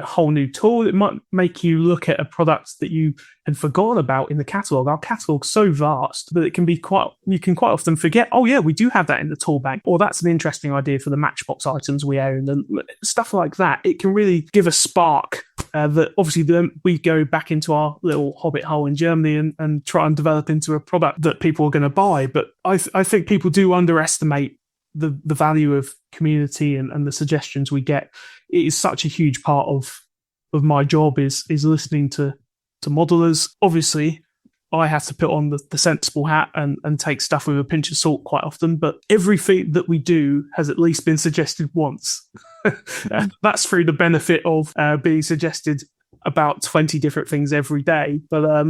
whole new tool. It might make you look at a product that you had forgotten about in the catalogue. Our catalogue's so vast that you can quite often forget, oh yeah, we do have that in the tool bag, or that's an interesting idea for the Matchbox items we own, and stuff like that. It can really give a spark that obviously then we go back into our little hobbit hole in Germany and try and develop into a product that people are going to buy. But I think people do underestimate the value of community and the suggestions we get. It is such a huge part of my job is listening to modelers. Obviously, I have to put on the sensible hat and take stuff with a pinch of salt quite often, but everything that we do has at least been suggested once. That's through the benefit of being suggested about 20 different things every day. But,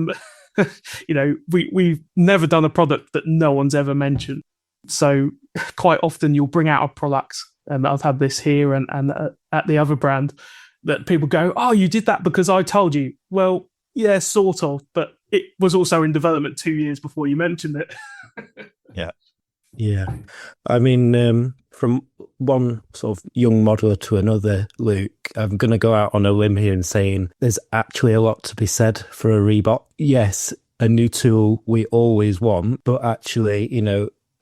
we've never done a product that no one's ever mentioned. So quite often you'll bring out a product, and I've had this here and at the other brand, that people go, oh, you did that because I told you. Well, yeah, sort of, but it was also in development 2 years before you mentioned it. Yeah. I mean, from one sort of young modeler to another, Luke, I'm going to go out on a limb here and saying there's actually a lot to be said for a Reebok. Yes, a new tool we always want, but actually,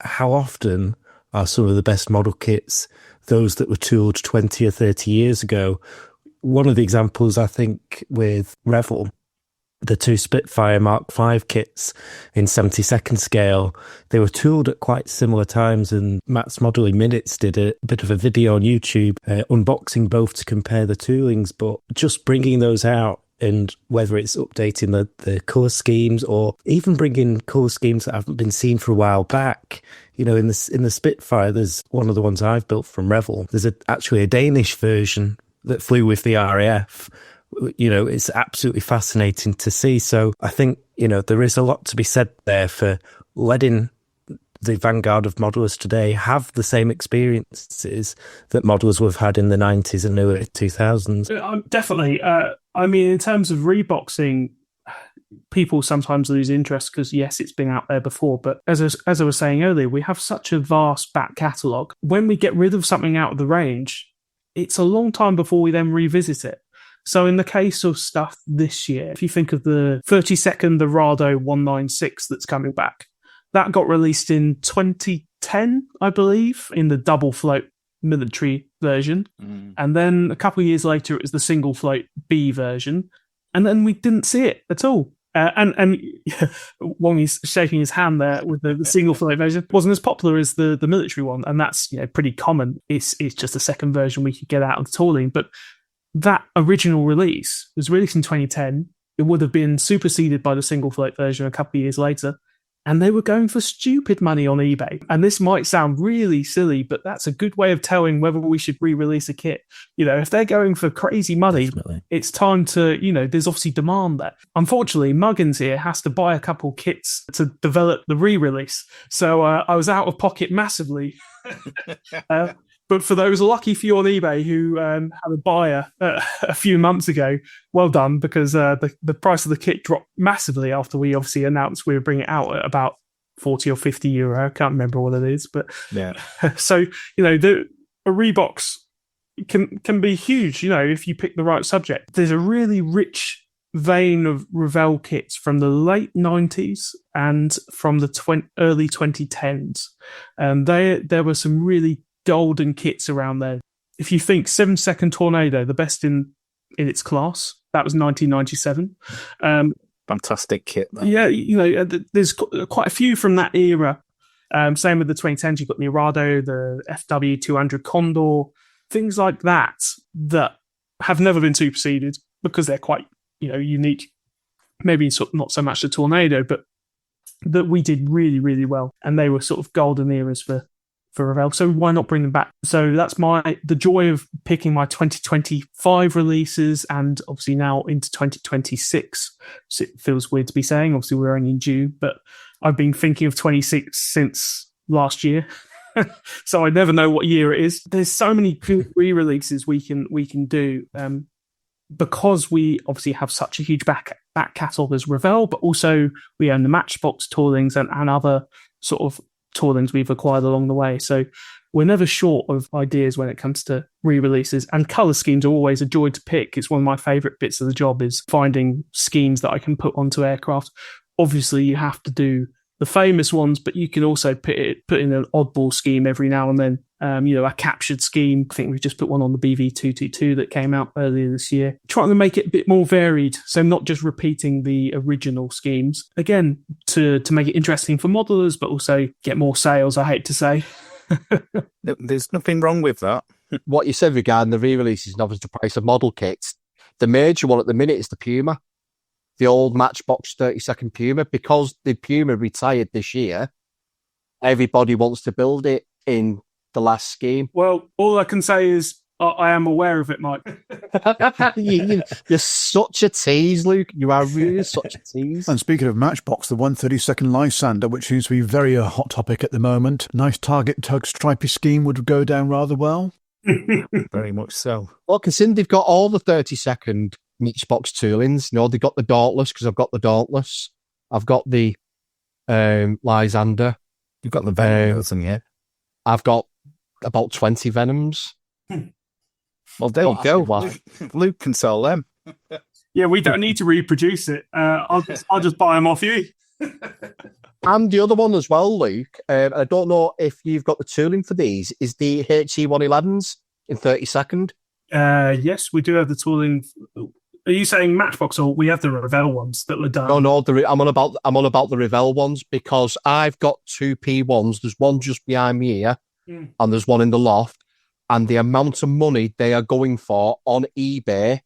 how often are some of the best model kits those that were tooled 20 or 30 years ago? One of the examples, I think, with Revell, the two Spitfire Mark V kits in 72nd scale, they were tooled at quite similar times, and Matt's Modelling Minutes did a bit of a video on YouTube unboxing both to compare the toolings, but just bringing those out, and whether it's updating the colour schemes or even bringing colour schemes that haven't been seen for a while back. In the Spitfire, there's one of the ones I've built from Revell. There's actually a Danish version that flew with the RAF. It's absolutely fascinating to see. So I think, there is a lot to be said there for letting the vanguard of modelers today have the same experiences that modelers would have had in the 90s and early 2000s. Definitely. In terms of reboxing, people sometimes lose interest because, yes, it's been out there before. But as I was saying earlier, we have such a vast back catalogue. When we get rid of something out of the range, it's a long time before we then revisit it. So in the case of stuff this year, if you think of the 32nd, the Rado 196 that's coming back, that got released in 2010, I believe, in the double float military version. And then a couple of years later, it was the single float B version. And then we didn't see it at all. And Wongy's shaking his hand there with the single float version. It wasn't as popular as the military one. And that's pretty common. It's just a second version we could get out of the tooling. But that original release was released in 2010. it would have been superseded by the single float version a couple of years later. And they were going for stupid money on eBay. And this might sound really silly, but that's a good way of telling whether we should re-release a kit. If they're going for crazy money, Definitely. it's time to, there's obviously demand there. Unfortunately, Muggins here has to buy a couple kits to develop the re-release. So I was out of pocket massively. But for those lucky few on eBay who had a buyer a few months ago, well done, because the price of the kit dropped massively after we obviously announced we were bringing it out at about 40 or 50 euro. I can't remember what it is, but Yeah. So a Reebox can be huge. If you pick the right subject. There's a really rich vein of Revell kits from the late 90s and from the early 2010s, and there were some really golden kits around there. If you think 7-second Tornado, the best in its class, that was 1997. Fantastic kit, though. Yeah, there's quite a few from that era. Same with the 2010s. You've got the Irado, the FW200 Condor, things like that have never been superseded because they're quite unique. Maybe not so much the Tornado, but that we did really, really well, and they were sort of golden eras for Revell, so why not bring them back? So that's the joy of picking my 2025 releases, and obviously now into 2026. So it feels weird to be saying, obviously we're only in June, but I've been thinking of 26 since last year. So I never know what year it is. There's so many good re-releases we can do, because we obviously have such a huge back catalogue as Revell, but also we own the Matchbox toolings and other sort of toolings we've acquired along the way. So we're never short of ideas when it comes to re-releases, and colour schemes are always a joy to pick. It's one of my favourite bits of the job, is finding schemes that I can put onto aircraft. Obviously you have to do the famous ones, but you can also put in an oddball scheme every now and then. A captured scheme. I think we've just put one on the BV222 that came out earlier this year. Trying to make it a bit more varied, so not just repeating the original schemes. Again, to make it interesting for modelers, but also get more sales, I hate to say. There's nothing wrong with that. What you said regarding the re-releases and obviously the price of model kits, the major one at the minute is the Puma. The old Matchbox 30-second Puma. Because the Puma retired this year, everybody wants to build it in the last scheme. Well, all I can say is I am aware of it, Mike. You're such a tease, Luke. You are really such a tease. And speaking of Matchbox, the 132nd Lysander, which seems to be very a hot topic at the moment, nice target tug stripy scheme would go down rather well. Very much so. Well, considering they've got all the 30-second Matchbox toolings, they've got the Dauntless, because I've got the Dauntless. I've got the Lysander. You've got the Venom, hasn't you? I've got about 20 Venoms. Well, there you go. Luke can sell them. Yeah, we don't need to reproduce it. I'll just buy them off you. And the other one as well, Luke, I don't know if you've got the tooling for these, is the HE111s in 30-second. Yes, we do have the tooling. Are you saying Matchbox, or we have the Revell ones that were done? No, I'm on about the Revell ones, because I've got two P1s. There's one just behind me here, and there's one in the loft. And the amount of money they are going for on eBay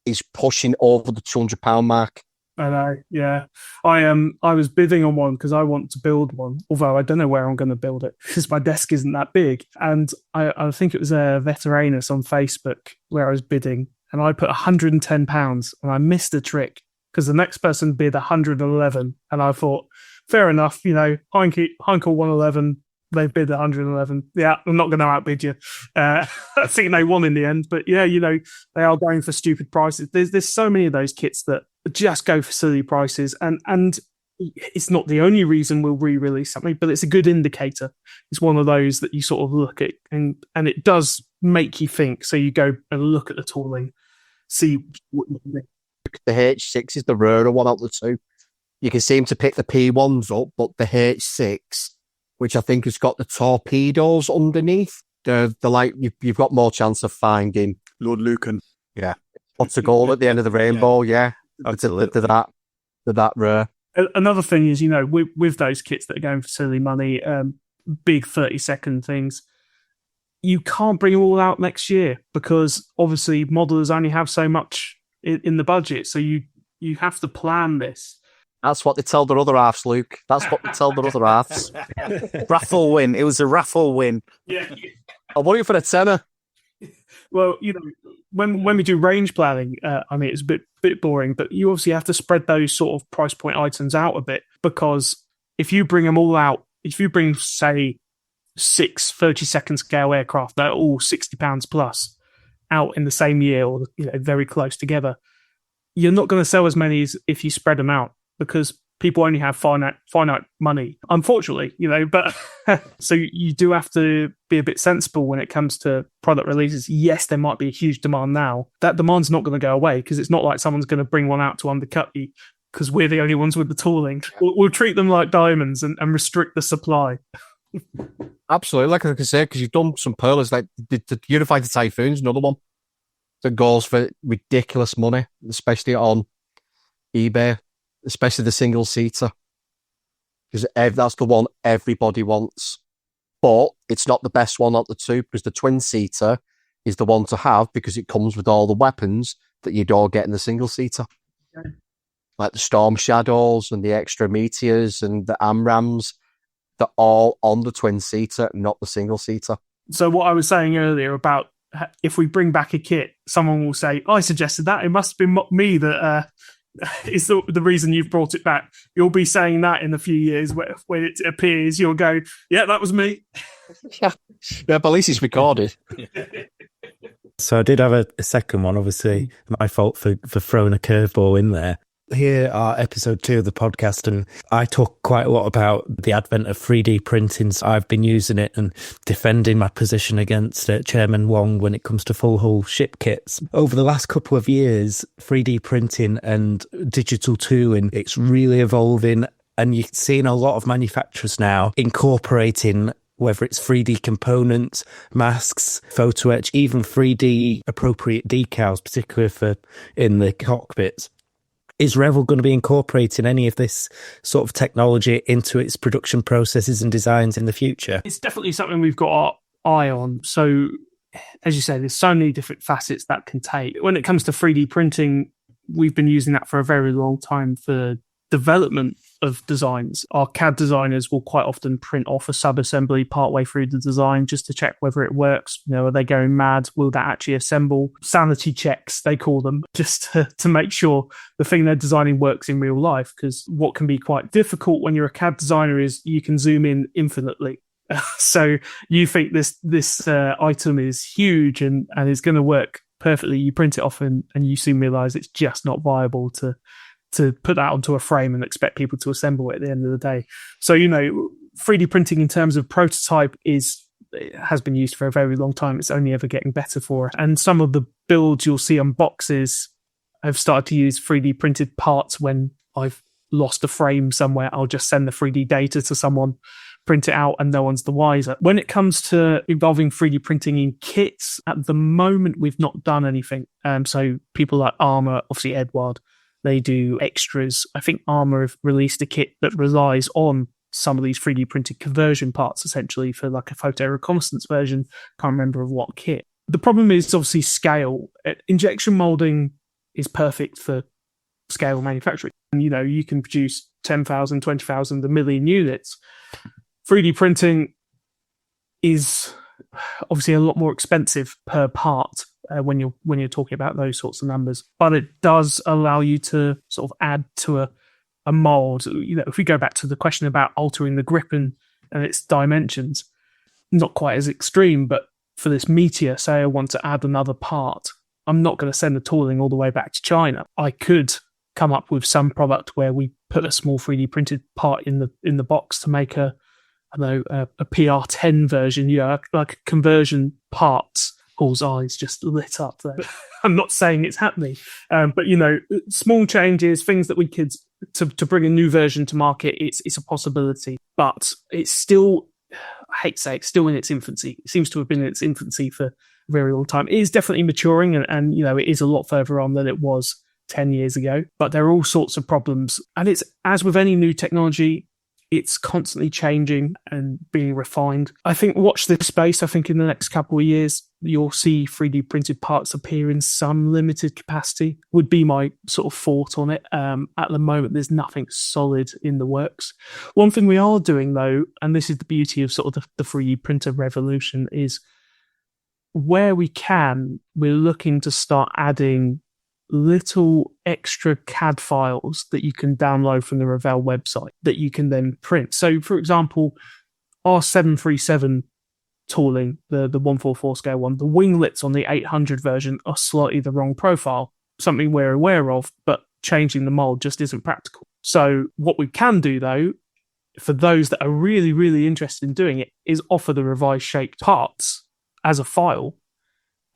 is pushing over the £200 mark. I know, yeah. I was bidding on one because I want to build one, although I don't know where I'm going to build it because my desk isn't that big. And I think it was a Veteranus on Facebook where I was bidding, and I put £110, and I missed a trick because the next person bid 111, and I thought, fair enough, Heinkel 111. They've bid 111. Yeah, I'm not going to outbid you. I think they won in the end. But yeah, they are going for stupid prices. There's so many of those kits that just go for silly prices. And it's not the only reason we'll re-release something, but it's a good indicator. It's one of those that you sort of look at and it does make you think. So you go and look at the tooling, see what you think. The H6 is the rarer one out of the two. You can seem to pick the P1s up, but the H6, which I think has got the torpedoes underneath, they're like, you've got more chance of finding Lord Lucan. Yeah. What's a goal at the end of the rainbow? Yeah. Absolutely. To that rare. Another thing is, with those kits that are going for silly money, big 30-second things, you can't bring them all out next year because obviously modelers only have so much in the budget. So You have to plan this. That's what they tell their other halves, Luke. That's what they tell their other halves. Raffle win. It was a raffle win. Yeah. I'm waiting for a tenner. Well, when we do range planning, I mean, it's a bit boring, but you obviously have to spread those sort of price point items out a bit, because if you bring them all out, if you bring, say, 6 30-second scale aircraft that are all £60 plus out in the same year, or very close together, you're not going to sell as many as if you spread them out, because people only have finite money, unfortunately, but so you do have to be a bit sensible when it comes to product releases. Yes, there might be a huge demand now. That demand's not going to go away, because it's not like someone's going to bring one out to undercut you because we're the only ones with the tooling. We'll treat them like diamonds and restrict the supply. Absolutely, like I said, because you've done some pearlers, like the Unified Typhoon's another one that goes for ridiculous money, especially on eBay, especially the single-seater, because that's the one everybody wants. But it's not the best one out the two, because the twin-seater is the one to have, because it comes with all the weapons that you don't get in the single-seater. Okay. Like the Storm Shadows and the extra Meteors and the AMRAAMs, they're all on the twin-seater, not the single-seater. So what I was saying earlier about if we bring back a kit, someone will say, I suggested that. It must have been me that... is the reason you've brought it back. You'll be saying that in a few years when it appears. You'll go, yeah, that was me. Yeah, but at least it's recorded. So I did have a second one. Obviously, my fault for throwing a curveball in there. Here are episode 2 of the podcast, and I talk quite a lot about the advent of 3D printing. So I've been using it and defending my position against Chairman Wong when it comes to full hull ship kits. Over the last couple of years, 3D printing and digital tooling, it's really evolving, and you're seeing a lot of manufacturers now incorporating, whether it's 3D components, masks, photo etch, even 3D appropriate decals, particularly for in the cockpits. Is Revell going to be incorporating any of this sort of technology into its production processes and designs in the future? It's definitely something we've got our eye on. So, as you say, there's so many different facets that can take. When it comes to 3D printing, we've been using that for a very long time for development of designs. Our CAD designers will quite often print off a sub-assembly partway through the design just to check whether it works. Are they going mad? Will that actually assemble? Sanity checks, they call them, just to make sure the thing they're designing works in real life. Because what can be quite difficult when you're a CAD designer is you can zoom in infinitely. So you think this item is huge and is going to work perfectly. You print it off and you soon realize it's just not viable to put that onto a frame and expect people to assemble it at the end of the day. So, 3D printing in terms of prototype has been used for a very long time. It's only ever getting better for it. And some of the builds you'll see on boxes have started to use 3D printed parts. When I've lost a frame somewhere, I'll just send the 3D data to someone, print it out, and no one's the wiser. When it comes to involving 3D printing in kits, at the moment, we've not done anything. So people like Armour, obviously Edward, they do extras. I think Armour have released a kit that relies on some of these 3D printed conversion parts, essentially, for like a photo reconnaissance version. Can't remember of what kit. The problem is obviously scale. Injection molding is perfect for scale manufacturing. And, you can produce 10,000, 20,000, a million units. 3D printing is obviously a lot more expensive per part. When you're talking about those sorts of numbers, but it does allow you to sort of add to a mold. If we go back to the question about altering the grip and its dimensions, not quite as extreme, but for this Meteor, say I want to add another part, I'm not going to send the tooling all the way back to China. I could come up with some product where we put a small 3D printed part in the box to make a PR10 version, like a conversion parts. Paul's eyes just lit up there. I'm not saying it's happening, but small changes, things that we could to bring a new version to market. It's a possibility, but it's still, I hate to say, it's still in its infancy. It seems to have been in its infancy for a very long time. It is definitely maturing, and it is a lot further on than it was 10 years ago. But there are all sorts of problems, and it's as with any new technology, It's constantly changing and being refined. I think watch this space. I think in the next couple of years, you'll see 3D printed parts appear in some limited capacity, would be my sort of thought on it. At the moment, there's nothing solid in the works. One thing we are doing, though, and this is the beauty of sort of the 3D printer revolution, is where we can, we're looking to start adding little extra CAD files that you can download from the Revell website that you can then print. So, for example, our 737 tooling, the 144 scale one, the winglets on the 800 version are slightly the wrong profile, something we're aware of, but changing the mold just isn't practical. So what we can do, though, for those that are really, really interested in doing it, is offer the revised shaped parts as a file.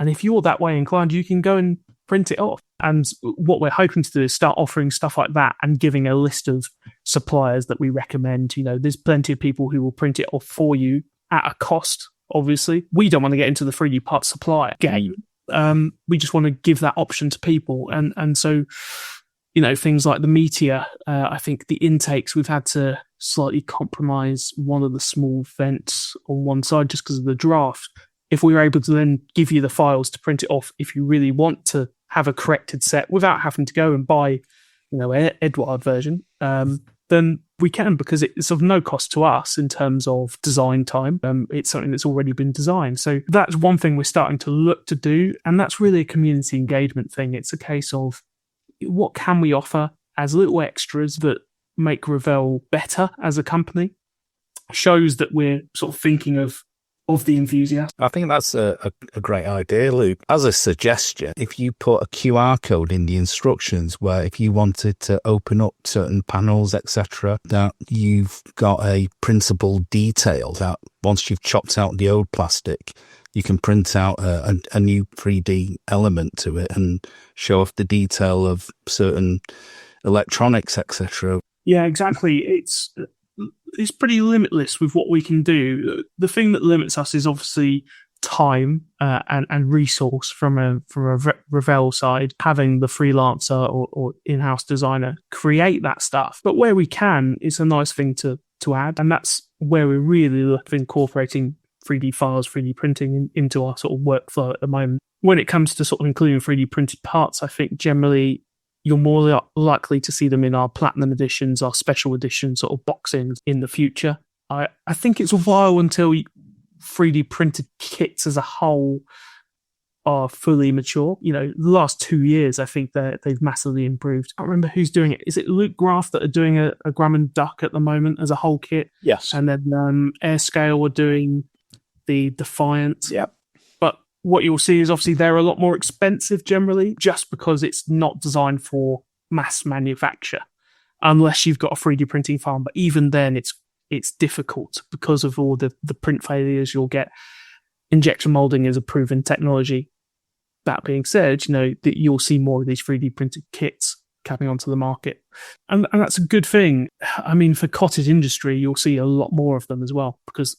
And if you're that way inclined, you can go and print it off. And what we're hoping to do is start offering stuff like that and giving a list of suppliers that we recommend. You know, there's plenty of people who will print it off for you at a cost, obviously. We don't want to get into the 3D part supplier game. We just want to give that option to people. And so, you know, things like the Meteor, I think the intakes, we've had to slightly compromise one of the small vents on one side just because of the draft. If we were able to then give you the files to print it off, if you really want to have a corrected set without having to go and buy, you know, an Edward version, then we can, because it's of no cost to us in terms of design time. It's something that's already been designed. So that's one thing we're starting to look to do. And that's really a community engagement thing. It's a case of what can we offer as little extras that make Revell better as a company, shows that we're sort of thinking of the enthusiast. I think that's a great idea, Luke. As a suggestion, if you put a QR code in the instructions where if you wanted to open up certain panels, etc., that you've got a printable detail that once you've chopped out the old plastic, you can print out a new 3D element to it and show off the detail of certain electronics, etc. Yeah, exactly. It's pretty limitless with what we can do. The thing that limits us is obviously time and resource from a Revell side, having the freelancer or in-house designer create that stuff. But where we can, it's a nice thing to add. And that's where we really look at incorporating 3D files, 3D printing into our sort of workflow at the moment. When it comes to sort of including 3D printed parts, I think generally you're more likely to see them in our platinum editions, our special edition sort of boxings in the future. I think it's a while until 3D printed kits as a whole are fully mature. You know, the last 2 years, I think they've massively improved. I can't remember who's doing it. Is it Luke Graf that are doing a Grumman Duck at the moment as a whole kit? Yes. And then Airscale were doing the Defiant. Yep. What you'll see is obviously they're a lot more expensive generally, just because it's not designed for mass manufacture, unless you've got a 3D printing farm. But even then, it's difficult because of all the print failures you'll get. Injection molding is a proven technology. That being said, you know that you'll see more of these 3D printed kits coming onto the market, and that's a good thing. I mean, for cottage industry, you'll see a lot more of them as well, because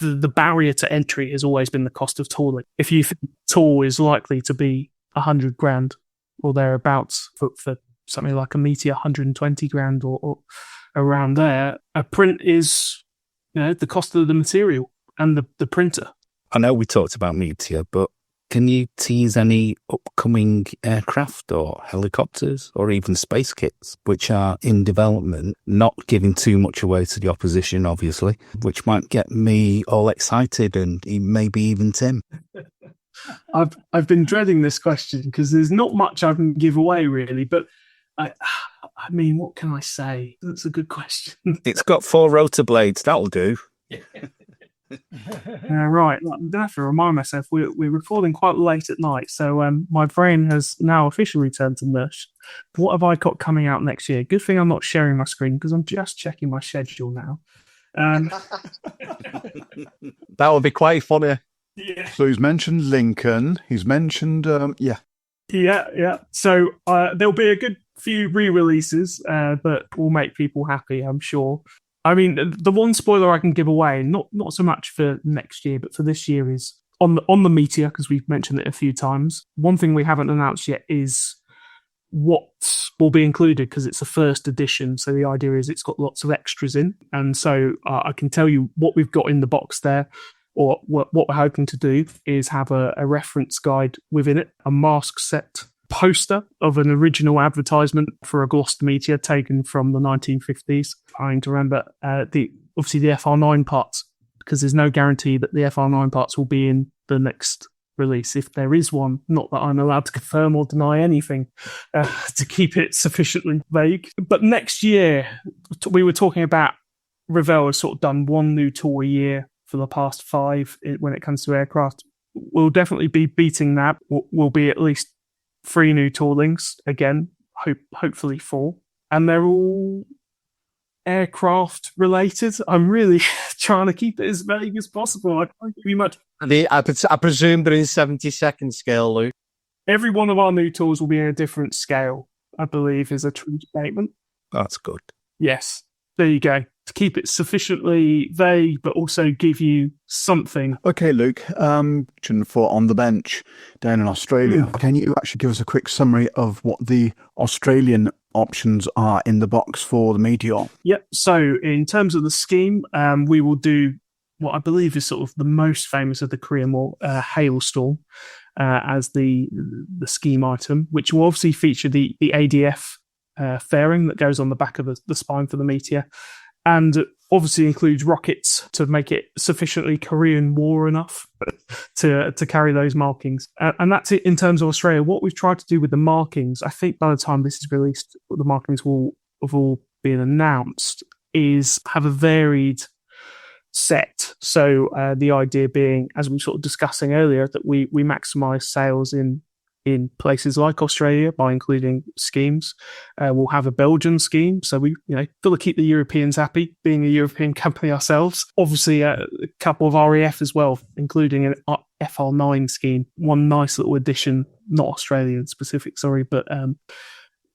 the barrier to entry has always been the cost of tooling. If you think tool is likely to be $100,000 or thereabouts for something like a Meteor, $120,000 or around there, a print is, you know, the cost of the material and the printer. I know we talked about Meteor, but can you tease any upcoming aircraft or helicopters or even space kits which are in development, not giving too much away to the opposition, obviously, which might get me all excited and maybe even Tim? I've been dreading this question because there's not much I can give away, really, but I mean, what can I say? That's a good question. It's got 4 rotor blades, that'll do. Right, I'm going to have to remind myself we're recording quite late at night, so my brain has now officially returned to mush. What have I got coming out next year? Good thing I'm not sharing my screen because I'm just checking my schedule now. That would be quite funny. Yeah. So he's mentioned Lincoln. He's mentioned, Yeah. So there'll be a good few re-releases that will make people happy, I'm sure. I mean, the one spoiler I can give away, not so much for next year, but for this year, is on the Meteor, because we've mentioned it a few times. One thing we haven't announced yet is what will be included because it's a first edition. So the idea is it's got lots of extras in. And so I can tell you what we've got in the box there, or what we're hoping to do is have a reference guide within it, a mask set poster of an original advertisement for a Gloster Meteor taken from the 1950s. Trying to remember obviously the FR9 parts, because there's no guarantee that the FR9 parts will be in the next release, if there is one. Not that I'm allowed to confirm or deny anything to keep it sufficiently vague. But next year, we were talking about Revell has sort of done one new tool a year for the past 5 when it comes to aircraft. We'll definitely be beating that. We'll be at least 3 new toolings again, hopefully 4, and they're all aircraft related. I'm really trying to keep it as vague as possible. I can't give you much. I presume they're in 70-second scale, Luke. Every one of our new tools will be in a different scale, I believe, is a true statement. That's good. Yes. There you go. To keep it sufficiently vague, but also give you something. Okay, Luke, for on the bench down in Australia, can you actually give us a quick summary of what the Australian options are in the box for the Meteor? Yep. So in terms of the scheme, we will do what I believe is sort of the most famous of the Korean War, Hailstorm, as the scheme item, which will obviously feature the ADF fairing that goes on the back of the spine for the Meteor, and obviously includes rockets to make it sufficiently Korean War enough to carry those markings. And that's it in terms of Australia. What we've tried to do with the markings, I think by the time this is released, the markings will have all been announced, is have a varied set. So the idea being, as we were sort of discussing earlier, that we maximise sales in places like Australia by including schemes. We'll have a Belgian scheme, so we got to keep the Europeans happy, being a European company ourselves. Obviously, a couple of RAF as well, including an FR9 scheme. One nice little addition, not Australian specific, sorry, but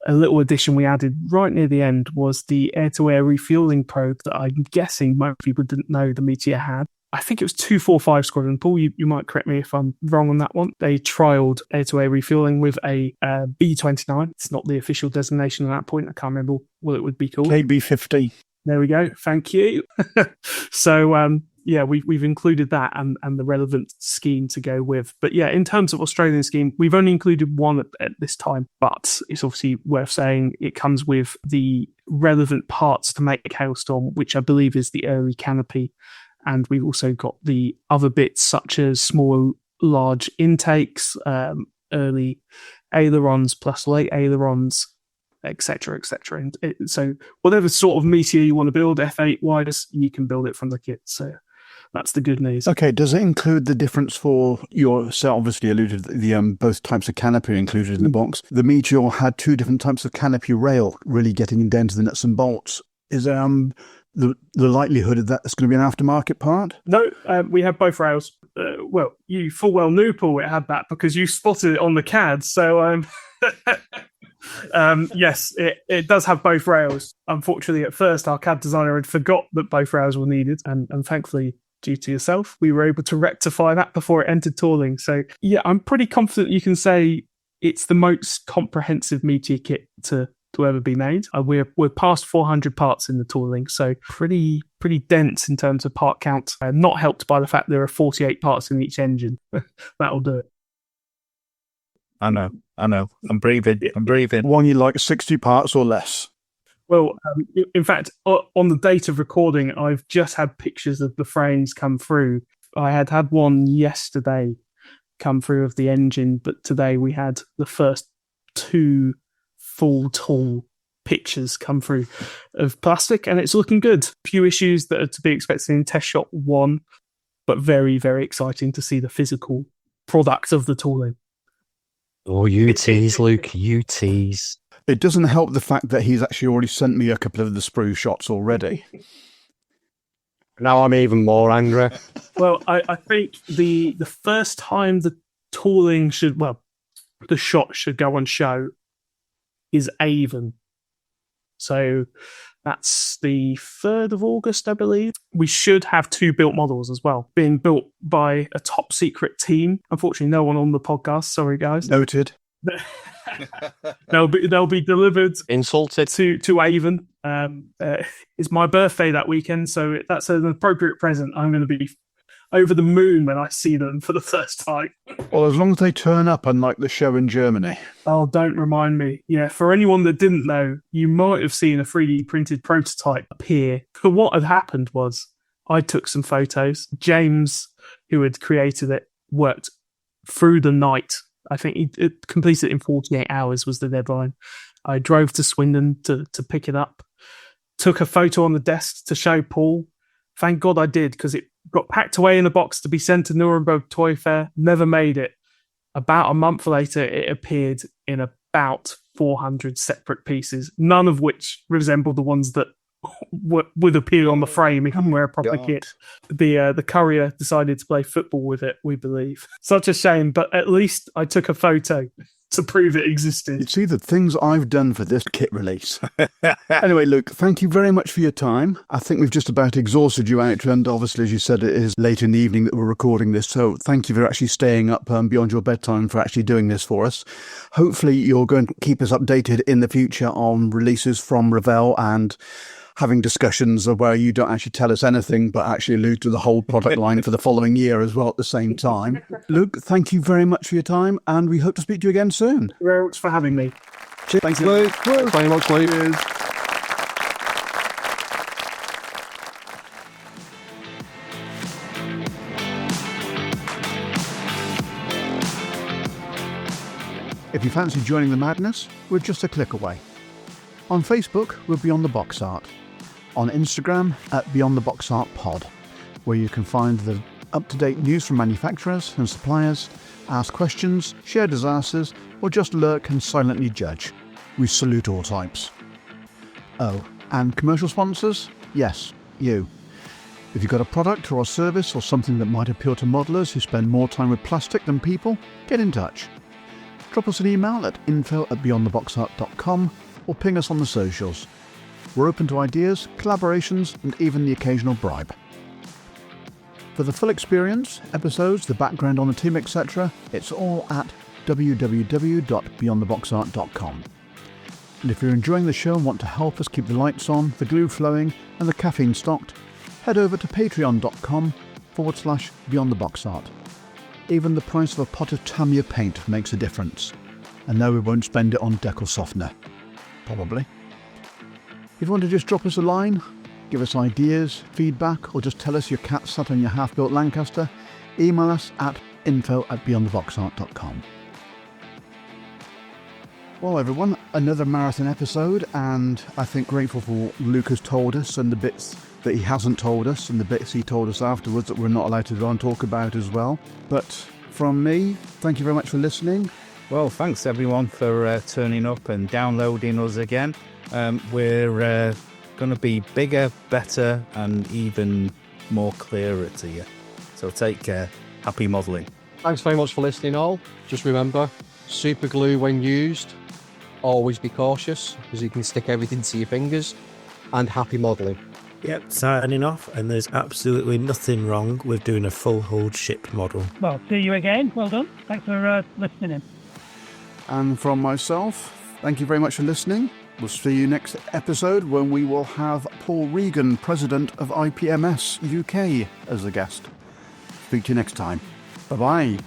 a little addition we added right near the end was the air-to-air refueling probe that I'm guessing most people didn't know the Meteor had. I think it was 245 Squadron. Paul, you might correct me if I'm wrong on that one. They trialled air-to-air refueling with a B-29. It's not the official designation at that point. I can't remember what it would be called. KB-50. There we go. Thank you. So, we've included that and the relevant scheme to go with. But yeah, in terms of Australian scheme, we've only included one at this time, but it's obviously worth saying it comes with the relevant parts to make Hailstorm, which I believe is the early canopy. And we've also got the other bits such as small, large intakes, early ailerons plus late ailerons, etc., etc. And so whatever sort of Meteor you want to build, F8 wise, you can build it from the kit. So that's the good news. Okay, does it include the difference for your, so obviously alluded the both types of canopy are included in the box. The Meteor had 2 different types of canopy rail, really getting down to the nuts and bolts. Is the likelihood of that is going to be an aftermarket part? No, we have both rails. You full well knew, Paul, it had that because you spotted it on the CAD. So, yes, it does have both rails. Unfortunately, at first, our CAD designer had forgot that both rails were needed. And thankfully, due to yourself, we were able to rectify that before it entered tooling. So, yeah, I'm pretty confident you can say it's the most comprehensive Meteor kit to ever be made. We're past 400 parts in the tooling, so pretty dense in terms of part count. Not helped by the fact there are 48 parts in each engine. That'll do it. I know. I'm breathing. One you like 60 parts or less? Well, in fact, on the date of recording, I've just had pictures of the frames come through. I had one yesterday come through of the engine, but today we had the first 2 full tool pictures come through of plastic, and it's looking good. A few issues that are to be expected in test shot 1, but very, very exciting to see the physical product of the tooling. Oh, you tease, Luke, you tease. It doesn't help the fact that he's actually already sent me a couple of the sprue shots already. Now I'm even more angry. Well, I think the first time the tooling the shot should go on show is Avon. So that's the 3rd of August, I believe. We should have 2 built models as well, being built by a top secret team. Unfortunately, no one on the podcast. Sorry, guys. Noted. They'll be delivered Insulted. to Avon. It's my birthday that weekend, so that's an appropriate present. I'm going to be over the moon when I see them for the first time. Well, as long as they turn up, unlike the show in Germany. Oh, don't remind me. Yeah, for anyone that didn't know, you might have seen a 3D printed prototype appear. But what had happened was I took some photos. James, who had created it, worked through the night. I think he completed it in 48 hours was the deadline. I drove to Swindon to pick it up. Took a photo on the desk to show Paul. Thank God I did, because it got packed away in a box to be sent to Nuremberg Toy Fair. Never made it. About a month later, it appeared in about 400 separate pieces, none of which resembled the ones that would appear on the frame if you wear a proper kit. The courier decided to play football with it, we believe. Such a shame, but at least I took a photo to prove it existed. You see the things I've done for this kit release. Anyway, Luke, thank you very much for your time. I think we've just about exhausted you out, and obviously, as you said, it is late in the evening that we're recording this, so thank you for actually staying up beyond your bedtime for actually doing this for us. Hopefully, you're going to keep us updated in the future on releases from Revell and having discussions of where you don't actually tell us anything, but actually allude to the whole product line for the following year as well at the same time. Luke, thank you very much for your time, and we hope to speak to you again soon. Thank you very much for having me. Cheers. Thanks, Luke. Thanks very much, Luke. Cheers. If you fancy joining the madness, we're just a click away. On Facebook, we're Beyond the Box Art. On Instagram, at Beyond the Box Art Pod, where you can find the up-to-date news from manufacturers and suppliers, ask questions, share disasters, or just lurk and silently judge. We salute all types. Oh, and commercial sponsors? Yes, you. If you've got a product or a service or something that might appeal to modelers who spend more time with plastic than people, get in touch. Drop us an email at info@beyondtheboxart.com or ping us on the socials. We're open to ideas, collaborations, and even the occasional bribe. For the full experience, episodes, the background on the team, etc., it's all at www.beyondtheboxart.com. And if you're enjoying the show and want to help us keep the lights on, the glue flowing, and the caffeine stocked, head over to patreon.com/beyondtheboxart. Even the price of a pot of Tamiya paint makes a difference. And no, we won't spend it on decal softener. Probably. If you want to just drop us a line, give us ideas, feedback, or just tell us your cat sat on your half-built Lancaster, email us at info@beyondtheboxart.com. Well, everyone, another marathon episode, and I think grateful for what Luke has told us and the bits that he hasn't told us and the bits he told us afterwards that we're not allowed to go and talk about as well. But from me, thank you very much for listening. Well, thanks everyone for turning up and downloading us again. We're going to be bigger, better, and even more clearer to you. So take care. Happy modelling. Thanks very much for listening, all. Just remember, super glue when used. Always be cautious, because you can stick everything to your fingers. And happy modelling. Yep, signing off, and there's absolutely nothing wrong with doing a full hull ship model. Well, see you again. Well done. Thanks for listening in. And from myself, thank you very much for listening. We'll see you next episode when we will have Paul Regan, President of IPMS UK, as a guest. Speak to you next time. Bye-bye.